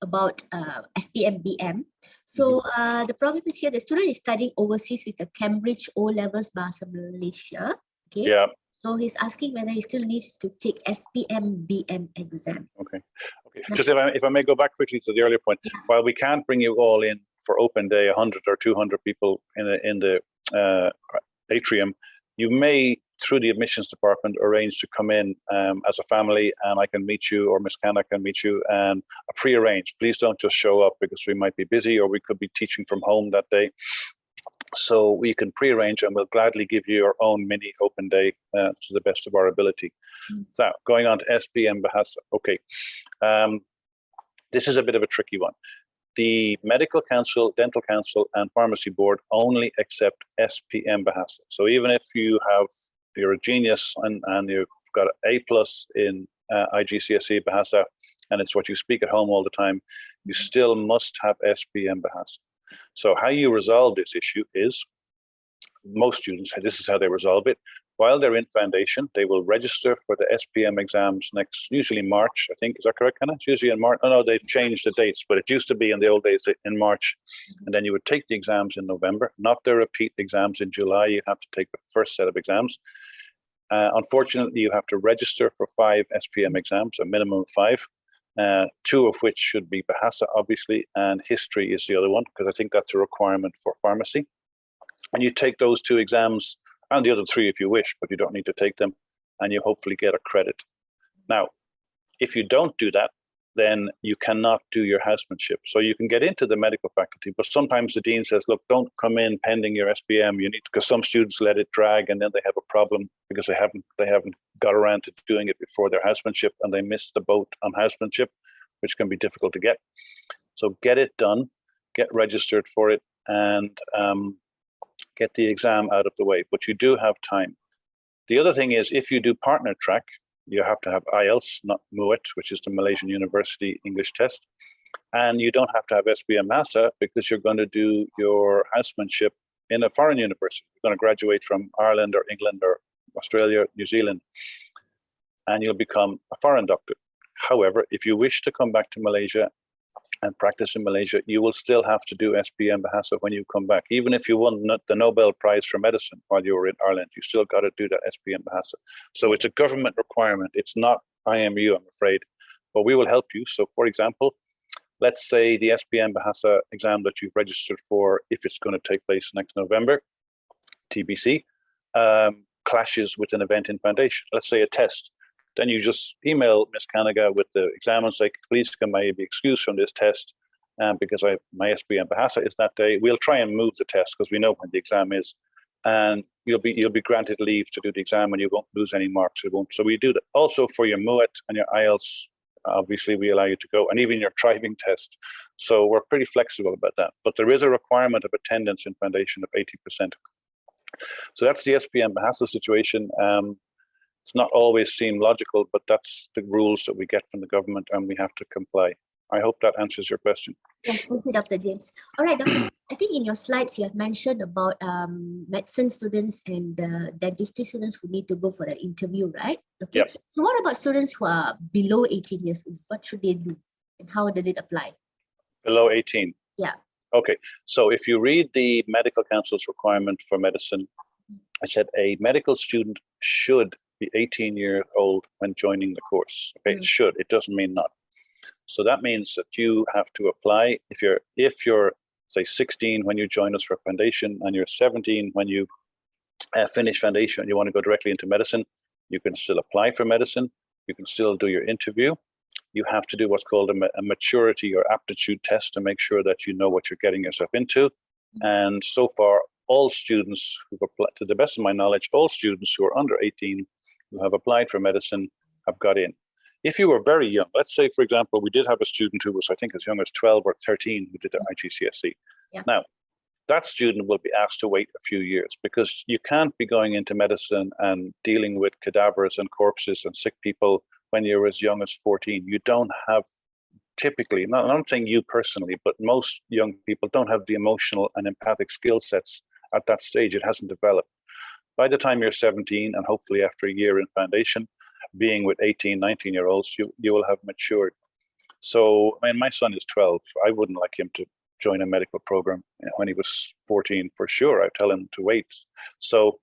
about SPM-BM. So the problem is here, the student is studying overseas with the Cambridge O-Levels Bahasa Malaysia. Okay. Yeah. So he's asking whether he still needs to take SPM-BM exam. Okay. Just if I may go back quickly to the earlier point, while we can't bring you all in for open day, 100 or 200 people in the atrium, you may, through the admissions department, arrange to come in as a family, and I can meet you, or Miss Canna can meet you, and pre-arrange. Please don't just show up because we might be busy or we could be teaching from home that day. So we can pre-arrange, and we'll gladly give you your own mini open day to the best of our ability. So going on to SPM Bahasa. Okay, this is a bit of a tricky one. The Medical Council, Dental Council, and Pharmacy Board only accept SPM Bahasa. So even if you're a genius and you've got an A+ in IGCSE Bahasa, and it's what you speak at home all the time, you still must have SPM Bahasa. So how you resolve this issue is, most students, this is how they resolve it. While they're in foundation, they will register for the SPM exams usually March, I think. Is that correct, Hannah? It's usually in March. Oh, no, they've changed the dates, but it used to be in the old days in March. And then you would take the exams in November, not the repeat exams in July. You have to take the first set of exams. Unfortunately, you have to register for 5 SPM exams, a minimum of 5. 2 of which should be Bahasa, obviously, and history is the other one, because I think that's a requirement for pharmacy. And you take those 2 exams, and the other 3 if you wish, but you don't need to take them, and you hopefully get a credit. Now, if you don't do that, then you cannot do your housemanship. So you can get into the medical faculty, but sometimes the dean says, look, don't come in pending your SPM. You need to, because some students let it drag and then they have a problem because they haven't got around to doing it before their housemanship, and they miss the boat on housemanship, which can be difficult to get. So get it done, get registered for it, and get the exam out of the way, but you do have time. The other thing is, if you do partner track, you have to have IELTS, not MUET, which is the Malaysian University English test. And you don't have to have SPM Bahasa because you're going to do your housemanship in a foreign university. You're going to graduate from Ireland or England or Australia, New Zealand, and you'll become a foreign doctor. However, if you wish to come back to Malaysia and practice in Malaysia, you will still have to do SPM Bahasa when you come back. Even if you won the Nobel Prize for Medicine while you were in Ireland, you still got to do that SPM Bahasa. So it's a government requirement. It's not IMU, I'm afraid, but we will help you. So for example, let's say the SPM Bahasa exam that you've registered for, if it's going to take place next November, TBC, clashes with an event in foundation. Let's say a test. Then you just email Ms. Kanaga with the exam and say, please can I be excused from this test because my SPM Bahasa is that day. We'll try and move the test because we know when the exam is, and you'll be granted leave to do the exam and you won't lose any marks. So we do that. Also for your MUET and your IELTS, obviously we allow you to go, and even your driving test. So we're pretty flexible about that. But there is a requirement of attendance in foundation of 80%. So that's the SPM Bahasa situation. It's not always seem logical, but that's the rules that we get from the government and we have to comply. I hope that answers your question. Yes, thank you, Dr. James. All right, Dr. I think in your slides you have mentioned about medicine students and dentistry students who need to go for the interview, right? Okay. Yep. So what about students who are below 18 years old? What should they do and how does it apply? Below 18? Yeah. Okay, so if you read the Medical Council's requirement for medicine, I said a medical student should be 18 years old when joining the course. Okay, it should. It doesn't mean not. So that means that you have to apply. If you're say 16 when you join us for foundation, and you're 17 when you finish foundation and you want to go directly into medicine, you can still apply for medicine. You can still do your interview. You have to do what's called a maturity or aptitude test to make sure that you know what you're getting yourself into. And so far, all students who've applied, to the best of my knowledge, all students who are under 18 who have applied for medicine have got in. If you were very young, let's say, for example, we did have a student who was, I think, as young as 12 or 13 who did their IGCSE. Yeah. Now, that student will be asked to wait a few years because you can't be going into medicine and dealing with cadavers and corpses and sick people when you're as young as 14. You don't have, typically, I'm not saying you personally, but most young people don't have the emotional and empathic skill sets at that stage. It hasn't developed. By the time you're 17, and hopefully after a year in foundation, being with 18, 19-year-olds, you will have matured. So, I mean, my son is 12. I wouldn't like him to join a medical program when he was 14, for sure. I'd tell him to wait. So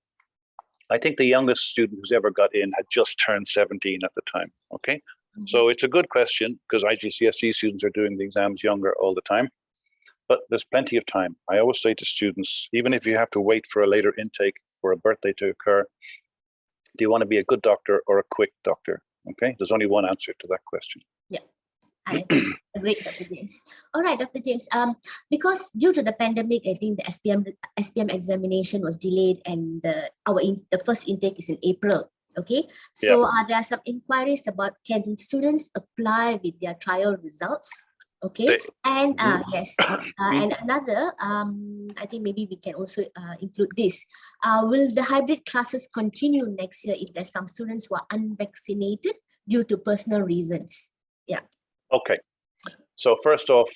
I think the youngest student who's ever got in had just turned 17 at the time, okay? Mm-hmm. So it's a good question because IGCSE students are doing the exams younger all the time, but there's plenty of time. I always say to students, even if you have to wait for a later intake for a birthday to occur, do you want to be a good doctor or a quick doctor? Okay, there's only one answer to that question. Yeah. I agree, Dr. James. All right, Dr. James. Because due to the pandemic, I think the SPM examination was delayed, and the first intake is in April. Okay, so there are some inquiries about, can students apply with their trial results? Okay, and yes, and another, I think maybe we can also include this. Will the hybrid classes continue next year if there's some students who are unvaccinated due to personal reasons? Yeah. Okay. So first off,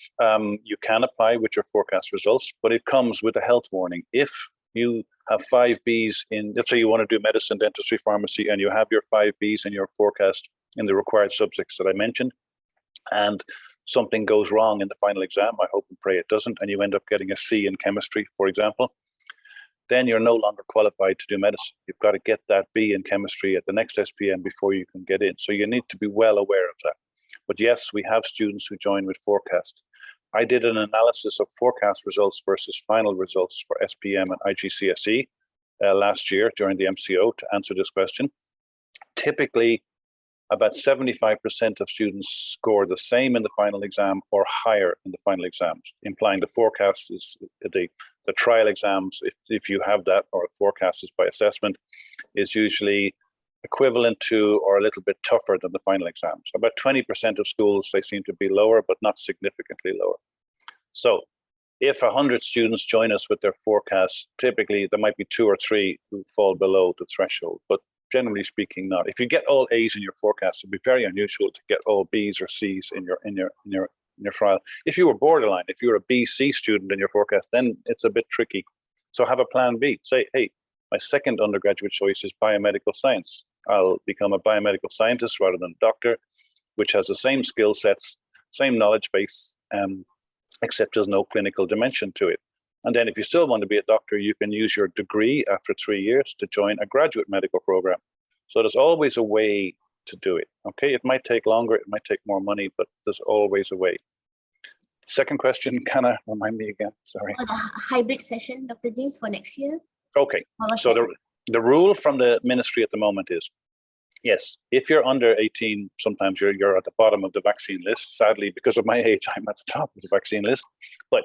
you can apply with your forecast results, but it comes with a health warning. If you have 5 Bs in, let's say you want to do medicine, dentistry, pharmacy, and you have your 5 Bs in your forecast in the required subjects that I mentioned, and something goes wrong in the final exam, I hope and pray it doesn't, and you end up getting a C in chemistry, for example, then you're no longer qualified to do medicine. You've got to get that B in chemistry at the next SPM before you can get in. So you need to be well aware of that. But yes, we have students who join with forecast. I did an analysis of forecast results versus final results for SPM and IGCSE last year during the MCO to answer this question. Typically, about 75% of students score the same in the final exam or higher in the final exams, implying the forecast is the trial exams, if you have that, or a forecast is by assessment, is usually equivalent to or a little bit tougher than the final exams. About 20% of schools, they seem to be lower, but not significantly lower. So if 100 students join us with their forecasts, typically there might be 2 or 3 who fall below the threshold, but generally speaking, not. If you get all A's in your forecast, it'd be very unusual to get all B's or C's in your trial. If you were borderline, if you were a BC student in your forecast, then it's a bit tricky. So have a plan B. Say, hey, my second undergraduate choice is biomedical science. I'll become a biomedical scientist rather than a doctor, which has the same skill sets, same knowledge base, except there's no clinical dimension to it. And then if you still want to be a doctor, you can use your degree after 3 years to join a graduate medical program. So there's always a way to do it. Okay, it might take longer, it might take more money, but there's always a way. Second question, can I remind me again? Sorry. For the hybrid session, Dr. James, for next year? Okay, so the rule from the ministry at the moment is, yes, if you're under 18, sometimes you're at the bottom of the vaccine list. Sadly, because of my age, I'm at the top of the vaccine list. But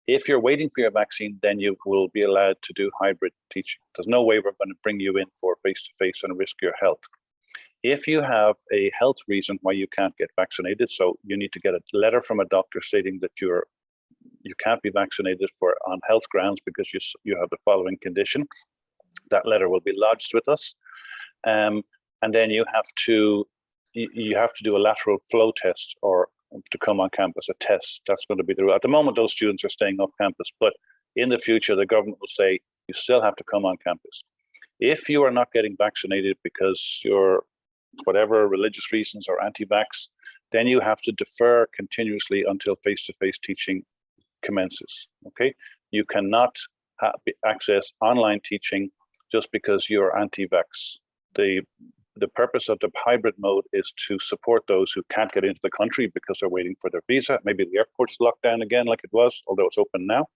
if you're waiting for your vaccine, then you will be allowed to do hybrid teaching. There's no way we're going to bring you in for face-to-face and risk your health. If you have a health reason why you can't get vaccinated, so you need to get a letter from a doctor stating that you can't be vaccinated on health grounds because you have the following condition, that letter will be lodged with us. And then you have to do a lateral flow test or to come on campus, a test. That's going to be the rule. At the moment, those students are staying off campus, but in the future, the government will say you still have to come on campus. If you are not getting vaccinated because you're whatever religious reasons or anti-vax, then you have to defer continuously until face-to-face teaching commences. Okay, you cannot access online teaching just because you're anti-vax. The purpose of the hybrid mode is to support those who can't get into the country because they're waiting for their visa. Maybe the airport is locked down again like it was, although it's open now,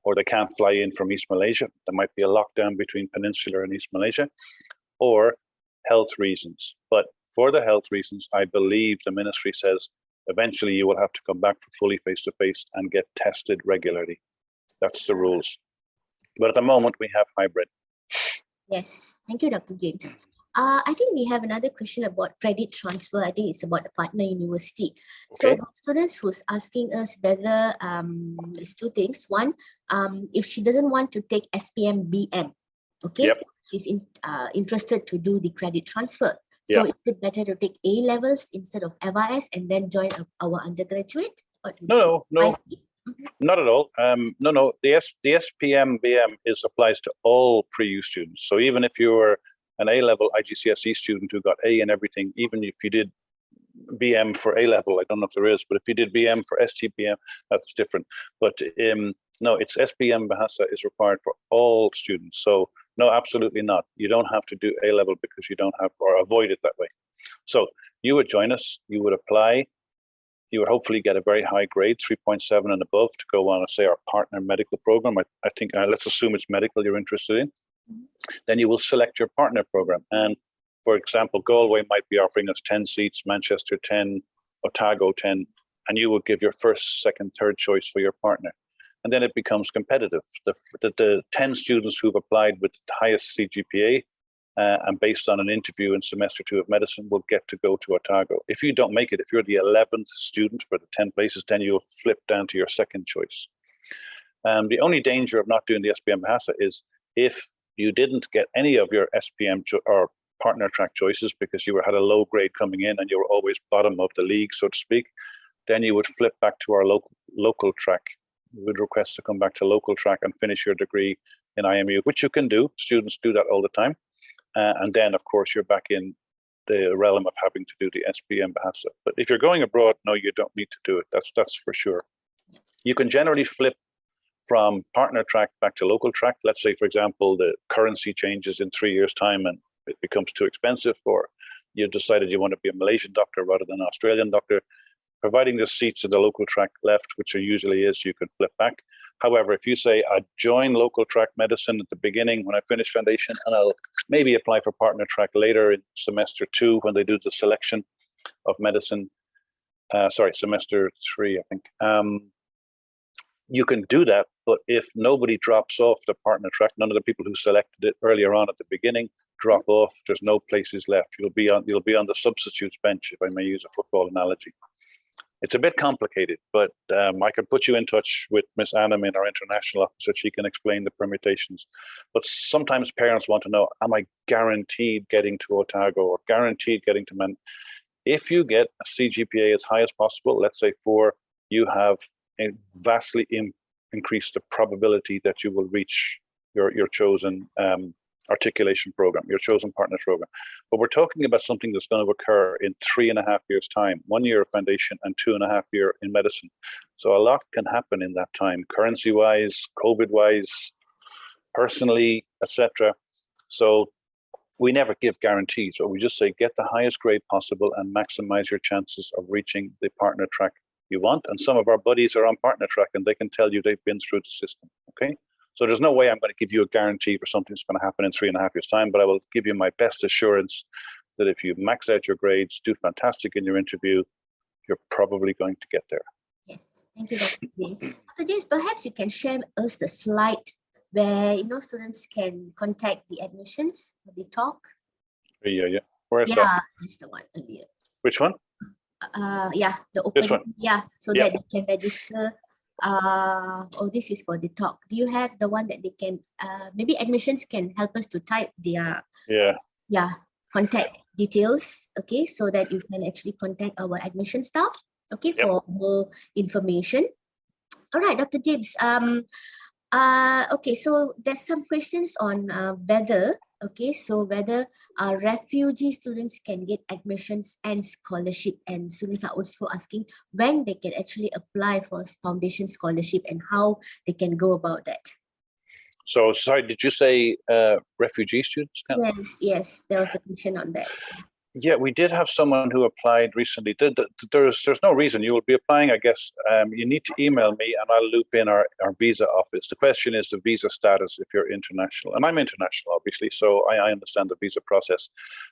or they can't fly in from East Malaysia. There might be a lockdown between Peninsular and East Malaysia, or health reasons. But for the health reasons, I believe the ministry says eventually you will have to come back for fully face-to-face and get tested regularly. That's the rules. But at the moment, we have hybrid. Yes, thank you, Dr. James. I think we have another question about credit transfer. I think it's about the partner university. Okay. So the students who's asking us whether there's 2 things. One, if she doesn't want to take SPM BM, okay, Yep. she's interested to do the credit transfer. So is it better to take A levels instead of FRS and then join our undergraduate? No, not at all. No. The SPM BM applies to all pre-U students. So even if you were an A-level IGCSE student who got A in everything, even if you did BM for A-level, I don't know if there is, but if you did BM for STBM, that's different. But no, it's SPM Bahasa is required for all students. So no, absolutely not. You don't have to do A-level because you don't have, or avoid it that way. So you would join us, you would apply, you would hopefully get a very high grade, 3.7 and above, to go on, say, our partner medical program. I think, let's assume it's medical you're interested in. Then you will select your partner program. And for example, Galway might be offering us 10 seats, Manchester 10, Otago 10, and you would give your first, second, third choice for your partner. And then it becomes competitive. The 10 students who've applied with the highest CGPA and based on an interview in semester 2 of medicine will get to go to Otago. If you don't make it, if you're the 11th student for the 10 places, then you'll flip down to your second choice. The only danger of not doing the SPM Bahasa is if you didn't get any of your SPM or partner track choices because you had a low grade coming in and you were always bottom of the league, so to speak, then you would flip back to our local track. We would request to come back to local track and finish your degree in IMU, which you can do. Students do that all the time. And then, of course, you're back in the realm of having to do the SPM Bahasa. But if you're going abroad, no, you don't need to do it. That's for sure. You can generally flip from partner track back to local track. Let's say, for example, the currency changes in 3 years' time and it becomes too expensive, or you've decided you want to be a Malaysian doctor rather than an Australian doctor. Providing the seats in the local track left, which there usually is, you can flip back. However, if you say, I join local track medicine at the beginning when I finish foundation, and I'll maybe apply for partner track later in semester 2 when they do the selection of medicine, semester 3, I think. You can do that, but if nobody drops off the partner track, none of the people who selected it earlier on at the beginning drop off, there's no places left. You'll be on the substitutes bench, if I may use a football analogy. It's a bit complicated, but I can put you in touch with Miss Anna, our international officer. She can explain the permutations. But sometimes parents want to know, am I guaranteed getting to Otago or guaranteed getting to Men? If you get a CGPA as high as possible, let's say 4, you have vastly increased the probability that you will reach your chosen articulation program, your chosen partner program. But we're talking about something that's going to occur in 3.5 years' time, 1 year of foundation and 2.5 years in medicine. So a lot can happen in that time, currency-wise, COVID-wise, personally, etc. So we never give guarantees, but we just say get the highest grade possible and maximize your chances of reaching the partner track you want. And some of our buddies are on partner track and they can tell you they've been through the system, okay? So there's no way I'm going to give you a guarantee for something that's going to happen in 3.5 years' time, but I will give you my best assurance that if you max out your grades, do fantastic in your interview, you're probably going to get there. Yes, thank you, Dr. James. Dr. James, perhaps you can share us the slide where students can contact the admissions for the talk. Yeah. Where's that? Yeah, that's the one earlier. Which one? The open. This one. Yeah, so that they can register. This is for the talk. Do you have the one that they can maybe admissions can help us to type their contact details, okay, so that you can actually contact our admission staff, okay, for more information. All right, Dr. James. Okay, so there's some questions on whether refugee students can get admissions and scholarship, and students are also asking when they can actually apply for foundation scholarship and how they can go about that. So, sorry, did you say refugee students? Yes, there was a question on that. Yeah, we did have someone who applied recently. There's no reason you will be applying, I guess. You need to email me and I'll loop in our visa office. The question is the visa status if you're international. And I'm international, obviously, so I understand the visa process.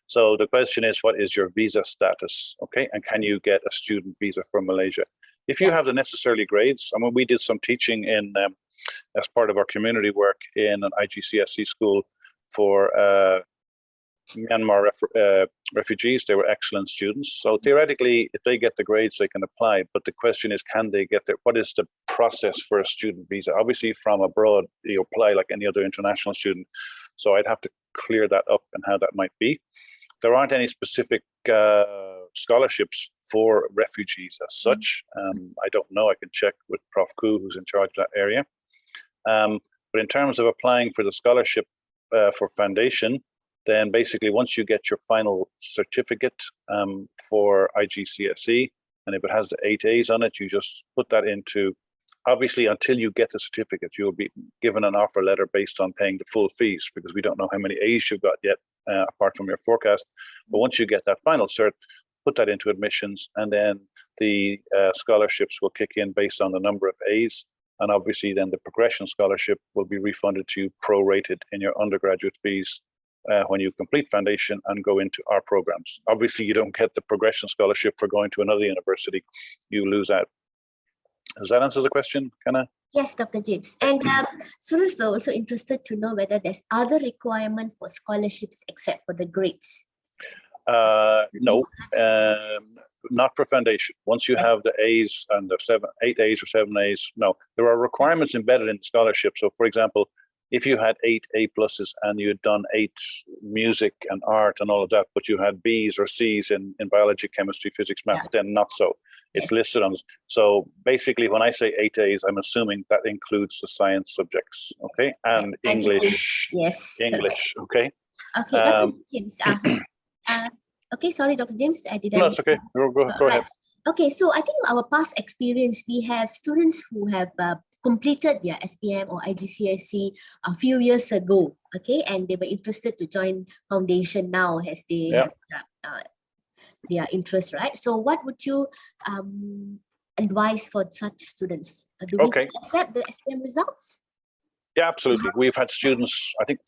So the question is, what is your visa status? Okay, and can you get a student visa from Malaysia? If you have the necessary grades, I mean, we did some teaching in as part of our community work in an IGCSE school for Myanmar refugees. They were excellent students. So theoretically, if they get the grades, they can apply. But the question is, can they get there? What is the process for a student visa? Obviously, from abroad, you apply like any other international student. So I'd have to clear that up and how that might be. There aren't any specific scholarships for refugees as such. I don't know. I can check with Prof. Koo, who's in charge of that area. But in terms of applying for the scholarship for foundation, then basically once you get your final certificate for IGCSE, and if it has the 8 A's on it, you just put that into, obviously until you get the certificate, you'll be given an offer letter based on paying the full fees, because we don't know how many A's you've got yet, apart from your forecast. But once you get that final cert, put that into admissions, and then the scholarships will kick in based on the number of A's. And obviously then the progression scholarship will be refunded to you prorated in your undergraduate fees when you complete foundation and go into our programs. Obviously, you don't get the progression scholarship for going to another university. You lose out. Does that answer the question, Kenna? Yes, Dr. James. And students were also interested to know whether there's other requirement for scholarships except for the grades. No, not for foundation. Once you have the A's and the 8 A's or 7 A's, no. There are requirements embedded in the scholarship. So, for example, if you had 8 A pluses and you had done 8 music and art and all of that, but you had B's or C's in biology, chemistry, physics, maths, then not so. It's listed on. So basically, when I say 8 A's, I'm assuming that includes the science subjects, okay, and English. Yes. English, okay. Okay, Dr. James. Okay, sorry, Dr. James. No, it's okay. Go ahead. Okay, so I think our past experience, we have students who have completed their SPM or IGCSE a few years ago, okay, and they were interested to join foundation now as they have their interest, right? So what would you advise for such students? Do we accept the SPM results? Yeah, absolutely. We've had students, I think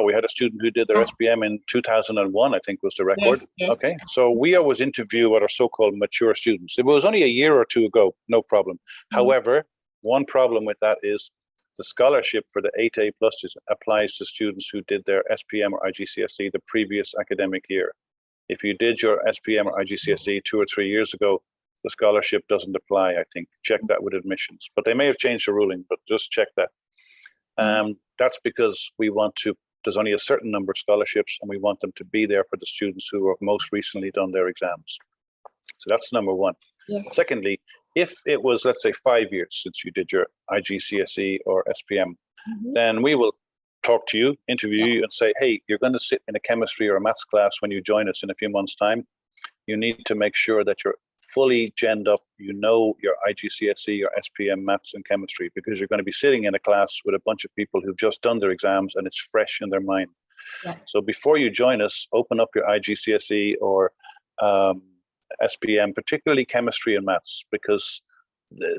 we had a student who did their SPM in 2001, I think was the record. Yes. Okay, so we always interview what are so-called mature students. If it was only a year or two ago, no problem. However, one problem with that is the scholarship for the 8 A pluses applies to students who did their SPM or IGCSE the previous academic year. If you did your SPM or IGCSE 2 or 3 years ago, the scholarship doesn't apply, I think. Check that with admissions. But they may have changed the ruling, but just check that. That's because there's only a certain number of scholarships and we want them to be there for the students who have most recently done their exams. So that's number one. Yes. Secondly, if it was, let's say, 5 years since you did your IGCSE or SPM, then we will talk to you, interview you and say, hey, you're going to sit in a chemistry or a maths class when you join us in a few months' time. You need to make sure that you're fully genned up, you know your IGCSE, your SPM, maths and chemistry, because you're going to be sitting in a class with a bunch of people who've just done their exams and it's fresh in their mind. So before you join us, open up your IGCSE or SPM, particularly chemistry and maths, because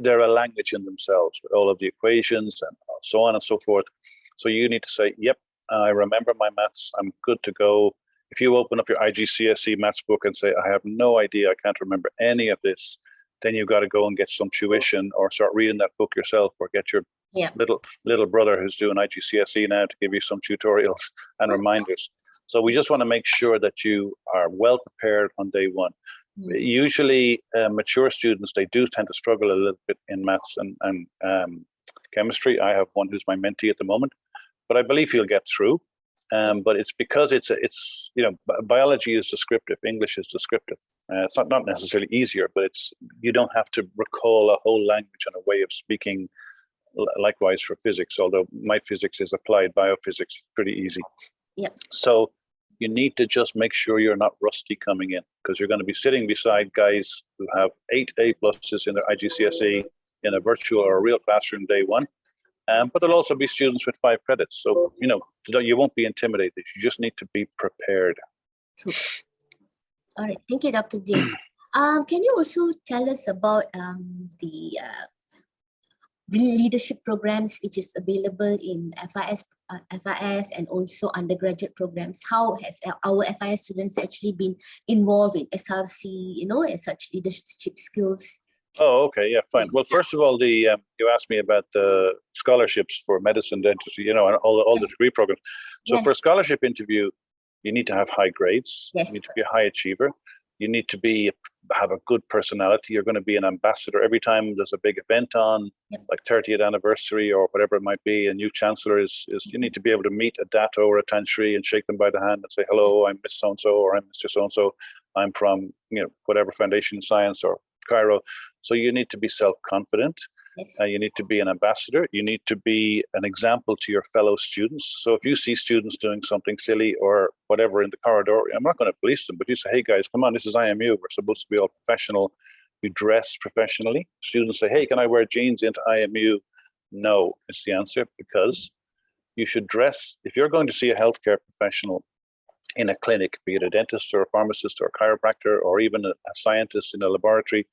they're a language in themselves with all of the equations and so on and so forth. So you need to say, yep, I remember my maths, I'm good to go. If you open up your IGCSE maths book and say, I have no idea, I can't remember any of this, then you've got to go and get some tuition or start reading that book yourself or get your little brother who's doing IGCSE now to give you some tutorials and reminders. So we just want to make sure that you are well prepared on day one. Usually mature students, they do tend to struggle a little bit in maths and chemistry. I have one who's my mentee at the moment, but I believe he'll get through. But it's because it's biology is descriptive, English is descriptive. It's not necessarily easier, but you don't have to recall a whole language and a way of speaking. Likewise for physics, although my physics is applied biophysics, it's pretty easy. So you need to just make sure you're not rusty coming in, because you're going to be sitting beside guys who have 8 A pluses in their IGCSE in a virtual or a real classroom day one. But there'll also be students with 5 credits. So, you won't be intimidated. You just need to be prepared. True. All right. Thank you, Dr. James. Can you also tell us about the leadership programs which is available in FIS and also undergraduate programs? How has our FIS students actually been involved in SRC, and such leadership skills? Oh, okay, yeah, fine. Well, first of all, you asked me about the scholarships for medicine, dentistry, and all the degree programs. So for a scholarship interview, you need to have high grades. You need to be a high achiever. You need to have a good personality. You're going to be an ambassador every time there's a big event on, like 30th anniversary or whatever it might be. A new chancellor is you need to be able to meet a dato or a tanshri and shake them by the hand and say, hello, I'm Miss so-and-so or I'm Mr. So-and-so. I'm from whatever foundation in science or Cairo. So you need to be self-confident. You need to be an ambassador. You need to be an example to your fellow students. So if you see students doing something silly or whatever in the corridor, I'm not going to police them, but you say, hey guys, come on, this is IMU. We're supposed to be all professional. You dress professionally. Students say, hey, can I wear jeans into IMU? No, is the answer, because you should dress. If you're going to see a healthcare professional in a clinic, be it a dentist or a pharmacist or a chiropractor or even a scientist in a laboratory,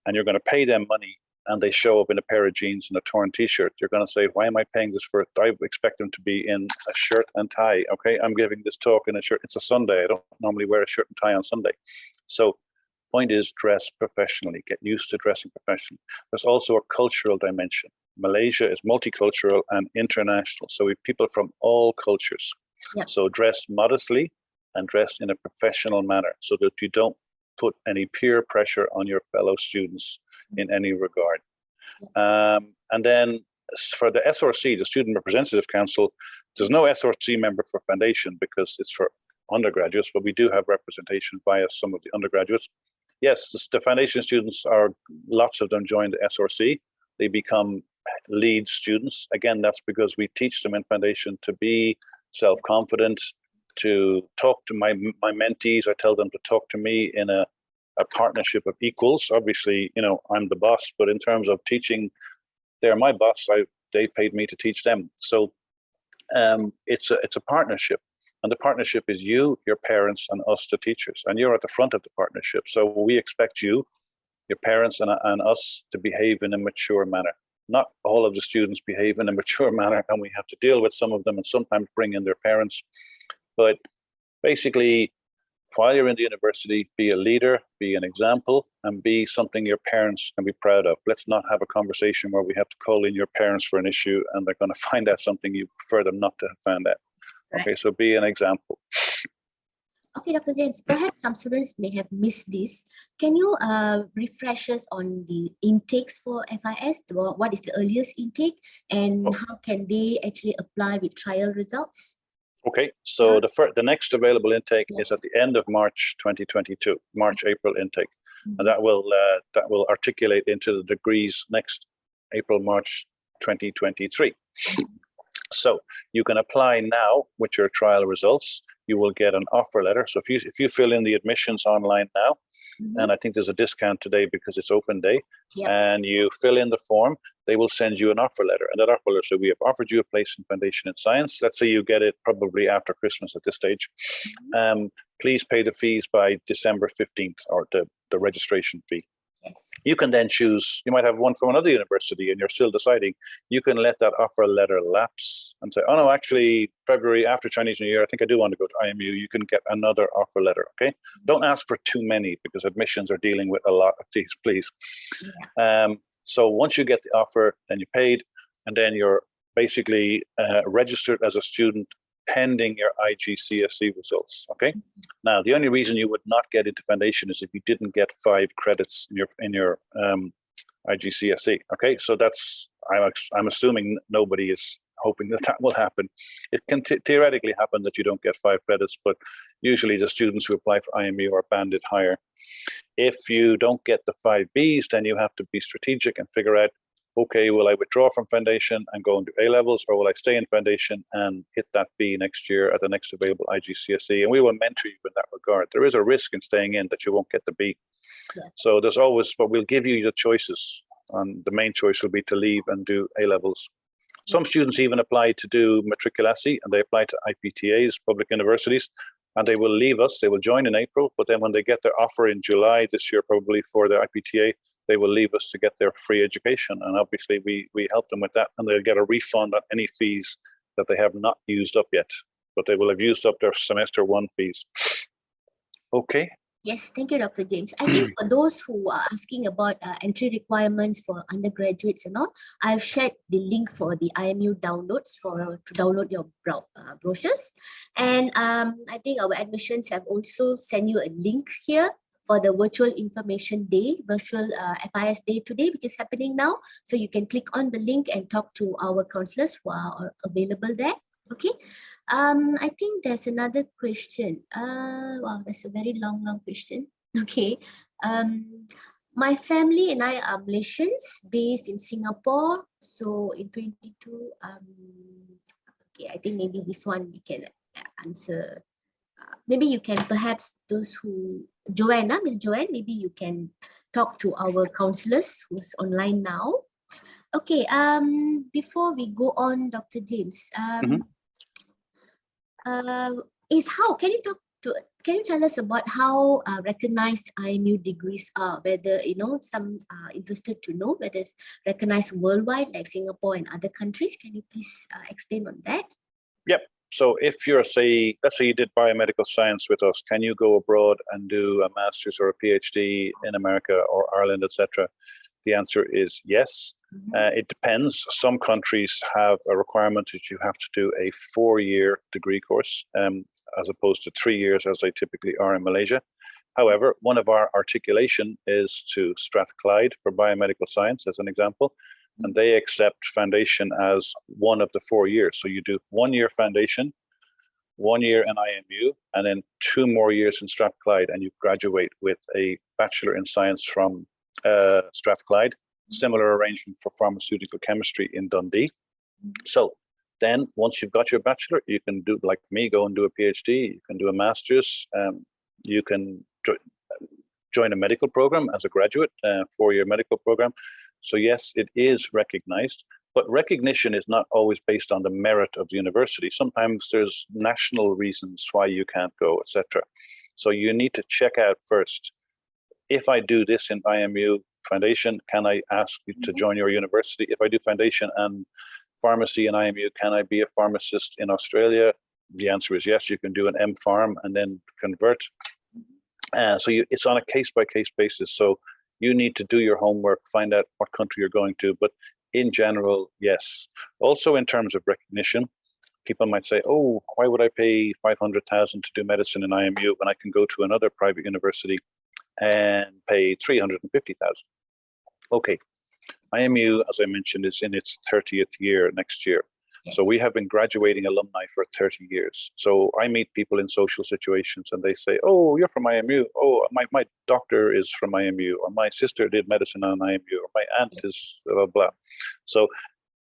and you're going to pay them money, and they show up in a pair of jeans and a torn t-shirt, you're going to say, why am I paying this for? I expect them to be in a shirt and tie. Okay, I'm giving this talk in a shirt. It's a Sunday. I don't normally wear a shirt and tie on Sunday. So point is, dress professionally. Get used to dressing professionally. There's also a cultural dimension. Malaysia is multicultural and international. So we have people from all cultures. Yep. So dress modestly and dress in a professional manner so that you don't put any peer pressure on your fellow students in any regard. And then for the SRC, the Student Representative Council, there's no SRC member for foundation because it's for undergraduates, but we do have representation via some of the undergraduates. Yes, the foundation students are, lots of them join the SRC. They become lead students. Again, that's because we teach them in foundation to be self-confident, to talk to my mentees. I tell them to talk to me in a partnership of equals. Obviously, you know, I'm the boss, but in terms of teaching, they're my boss. They've paid me to teach them. So it's a partnership. And the partnership is you, your parents, and us, the teachers. And you're at the front of the partnership. So we expect you, your parents, and us to behave in a mature manner. Not all of the students behave in a mature manner, and we have to deal with some of them and sometimes bring in their parents. But basically, while you're in the university, be a leader, be an example, and be something your parents can be proud of. Let's not have a conversation where we have to call in your parents for an issue and they're going to find out something you prefer them not to have found out. Okay, so be an example. Okay, Dr. James, perhaps some students may have missed this. Can you refresh us on the intakes for FIS? What is the earliest intake and how can they actually apply with trial results? Okay, so the next available intake is at the end of March 2022, March-April intake. And that will articulate into the degrees next April-March 2023. So you can apply now with your trial results. You will get an offer letter. So if you fill in the admissions online now, and I think there's a discount today because it's open day, and you fill in the form, they will send you an offer letter. And that offer letter, so we have offered you a place in Foundation in Science. Let's say you get it probably after Christmas at this stage. Please pay the fees by December 15th, or the registration fee. Yes. You can then choose, you might have one from another university and you're still deciding. You can let that offer letter lapse and say, oh no, actually February after Chinese New Year, I think I do want to go to IMU. You can get another offer letter, okay? Don't ask for too many because admissions are dealing with a lot of these, please. So once you get the offer, then you paid, and then you're basically registered as a student pending your IGCSE results, okay? Now, the only reason you would not get into Foundation is if you didn't get 5 credits in your IGCSE, okay? So that's, I'm assuming nobody is hoping that will happen. It can theoretically happen that you don't get 5 credits, but usually the students who apply for IMU are banded higher. If you don't get the 5 Bs, then you have to be strategic and figure out, okay, will I withdraw from Foundation and go into A-levels, or will I stay in Foundation and hit that B next year at the next available IGCSE? And we will mentor you in that regard. There is a risk in staying in that you won't get the B. So there's always, but we'll give you the choices. And the main choice will be to leave and do A-levels. Some students even apply to do matriculasi, and they apply to IPTAs, public universities, and they will leave us. They will join in April, but then when they get their offer in July this year, probably for their IPTA, they will leave us to get their free education. And obviously we help them with that, and they'll get a refund on any fees that they have not used up yet, but they will have used up their semester 1 fees. Okay. Yes, thank you, Dr. James. I think for those who are asking about entry requirements for undergraduates and all, I've shared the link for the IMU downloads to download your brochures. And I think our admissions have also sent you a link here for the virtual information day, virtual FIS day today, which is happening now. So you can click on the link and talk to our counselors who are available there. Okay, I think there's another question. Wow, that's a very long question. Okay, my family and I are Malaysians based in Singapore. So in 22, okay, I think maybe this one we can answer. Maybe you can perhaps those who, Joanna, Miss Joanne, maybe you can talk to our counselors who's online now. Okay, before we go on, Dr. James, can can you tell us about how recognized IMU degrees are? Whether, some are interested to know whether it's recognized worldwide, like Singapore and other countries. Can you please explain on that? Yep. So if you're, let's say you did biomedical science with us, can you go abroad and do a master's or a PhD in America or Ireland, etc.? The answer is yes. It depends. Some countries have a requirement that you have to do a 4-year degree course, as opposed to 3 years as they typically are in Malaysia. However, one of our articulation is to Strathclyde for biomedical science, as an example, and they accept foundation as one of the 4 years. So you do 1 year foundation, 1 year in IMU, and then 2 more years in Strathclyde, and you graduate with a Bachelor in Science from Strathclyde. Similar arrangement for pharmaceutical chemistry in Dundee. So then once you've got your bachelor, you can do, like me, go and do a PhD, you can do a master's, you can join a medical program as a graduate, 4-year medical program. So yes, it is recognized, but recognition is not always based on the merit of the university. Sometimes there's national reasons why you can't go, etc. So you need to check out first, if I do this in IMU foundation, can I ask you to join your university? If I do foundation and pharmacy in IMU, can I be a pharmacist in Australia? The answer is yes, you can do an M.Pharm and then convert. So it's on a case-by-case basis. So you need to do your homework, find out what country you're going to. But in general, yes. Also in terms of recognition, people might say, oh, why would I pay 500,000 to do medicine in IMU when I can go to another private university and pay 350,000. Okay, IMU, as I mentioned, is in its 30th year next year. Yes. So we have been graduating alumni for 30 years. So I meet people in social situations and they say, oh, you're from IMU. Oh, my doctor is from IMU, or my sister did medicine on IMU, or my aunt is blah, blah, blah. So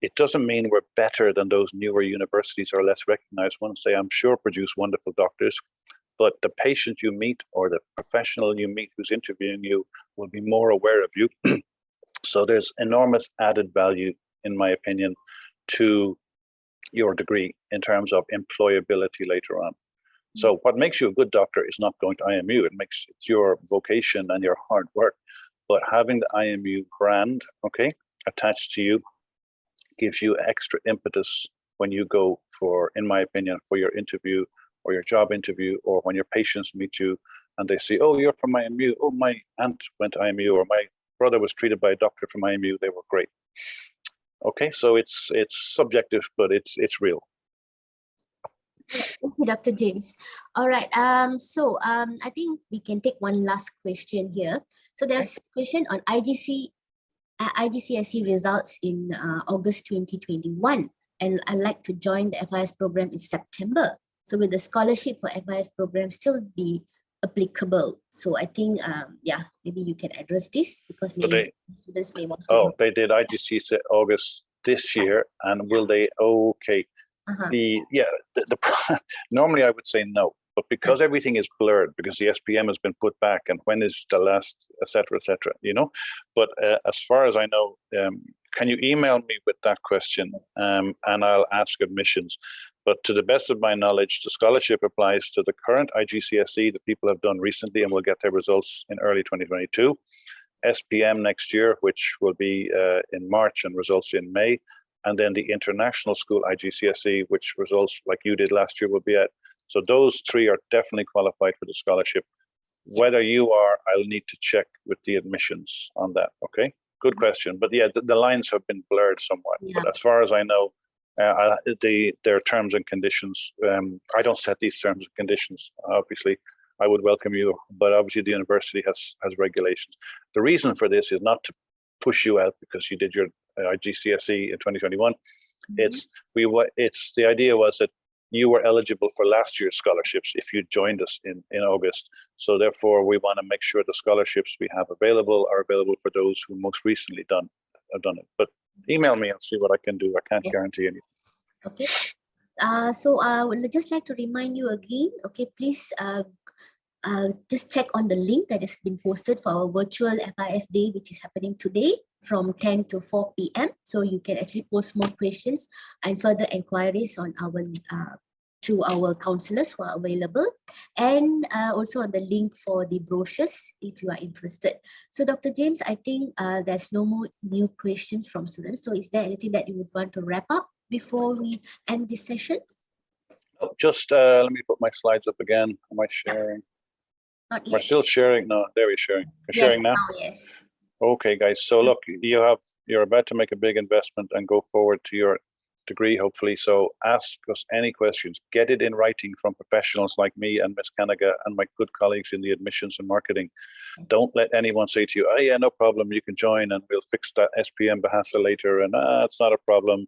it doesn't mean we're better than those newer universities or less recognized ones. They, I'm sure, produce wonderful doctors. But the patient you meet or the professional you meet who's interviewing you will be more aware of you. So there's enormous added value, in my opinion, to your degree in terms of employability later on. So what makes you a good doctor is not going to IMU. It's your vocation and your hard work. But having the IMU brand, okay, attached to you gives you extra impetus when you go for, in my opinion, for your interview or your job interview, or when your patients meet you and they say, oh, you're from IMU. Oh, my aunt went to IMU, or my brother was treated by a doctor from IMU. They were great. Okay, so it's subjective, but it's real. Thank you, Dr. James. All right. I think we can take one last question here. So there's a question on IGCSE results in August 2021, and I'd like to join the FIS program in September. So will the scholarship for FIS program still be applicable? So I think, maybe you can address this, because maybe students may want to know. They did IGCSE August this year, and will they? Okay. Normally I would say no, but because everything is blurred, because the SPM has been put back, and when is the last, etc., you know. But as far as I know, can you email me with that question, and I'll ask admissions. But to the best of my knowledge, the scholarship applies to the current IGCSE that people have done recently and will get their results in early 2022. SPM next year, which will be in March and results in May. And then the international school IGCSE, which results like you did last year will be at. So those three are definitely qualified for the scholarship. Whether you are, I'll need to check with the admissions on that, okay? Good question. But yeah, the lines have been blurred somewhat. Yeah. But as far as I know, their terms and conditions, I don't set these terms and conditions. Obviously, I would welcome you, but obviously the university has regulations. The reason for this is not to push you out because you did your IGCSE in 2021. It's the idea was that you were eligible for last year's scholarships if you joined us in August. So therefore, we want to make sure the scholarships we have available are available for those who most recently have done it. But email me and see what I can do. I can't guarantee anything. Okay. So I would just like to remind you again, okay, please just check on the link that has been posted for our virtual FIS day, which is happening today from 10 to 4 p.m. So you can actually post more questions and further inquiries on our through our counselors who are available, and also on the link for the brochures if you are interested. So Dr. James, I think there's no more new questions from students. So is there anything that you would want to wrap up before we end this session? Oh, just let me put my slides up again. Am I sharing? Not We're yet. still sharing. No, there we're sharing. We're Yes, sharing now. yes. Okay, guys. So look, you're about to make a big investment and go forward to your degree, hopefully. So ask us any questions. Get it in writing from professionals like me and Miss Kanaga and my good colleagues in the admissions and marketing. Don't let anyone say to you, "Oh yeah, no problem, you can join and we'll fix that SPM Bahasa later." And it's not a problem.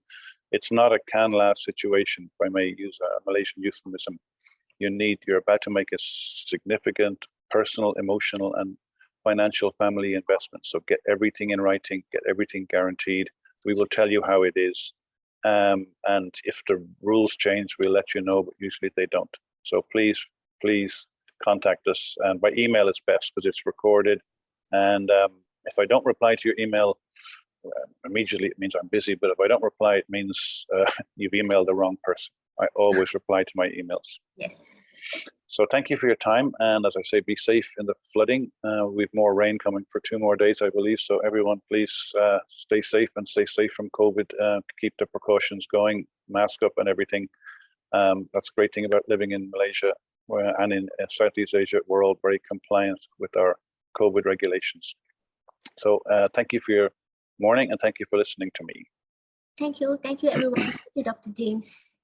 It's not a can last situation, if I may use a Malaysian euphemism. You're about to make a significant personal, emotional, and financial family investment. So get everything in writing, get everything guaranteed. We will tell you how it is. And if the rules change, we'll let you know, but usually they don't. So please contact us. And by email, it's best because it's recorded. And if I don't reply to your email immediately, it means I'm busy. But if I don't reply, it means you've emailed the wrong person. I always reply to my emails. Yes. So thank you for your time. And as I say, be safe in the flooding. We've more rain coming for 2 more days, I believe. So everyone, please stay safe and stay safe from COVID. Keep the precautions going, mask up and everything. That's the great thing about living in Malaysia and in Southeast Asia. We're all very compliant with our COVID regulations. So thank you for your morning and thank you for listening to me. Thank you. Thank you, everyone. Thank you, Dr. James.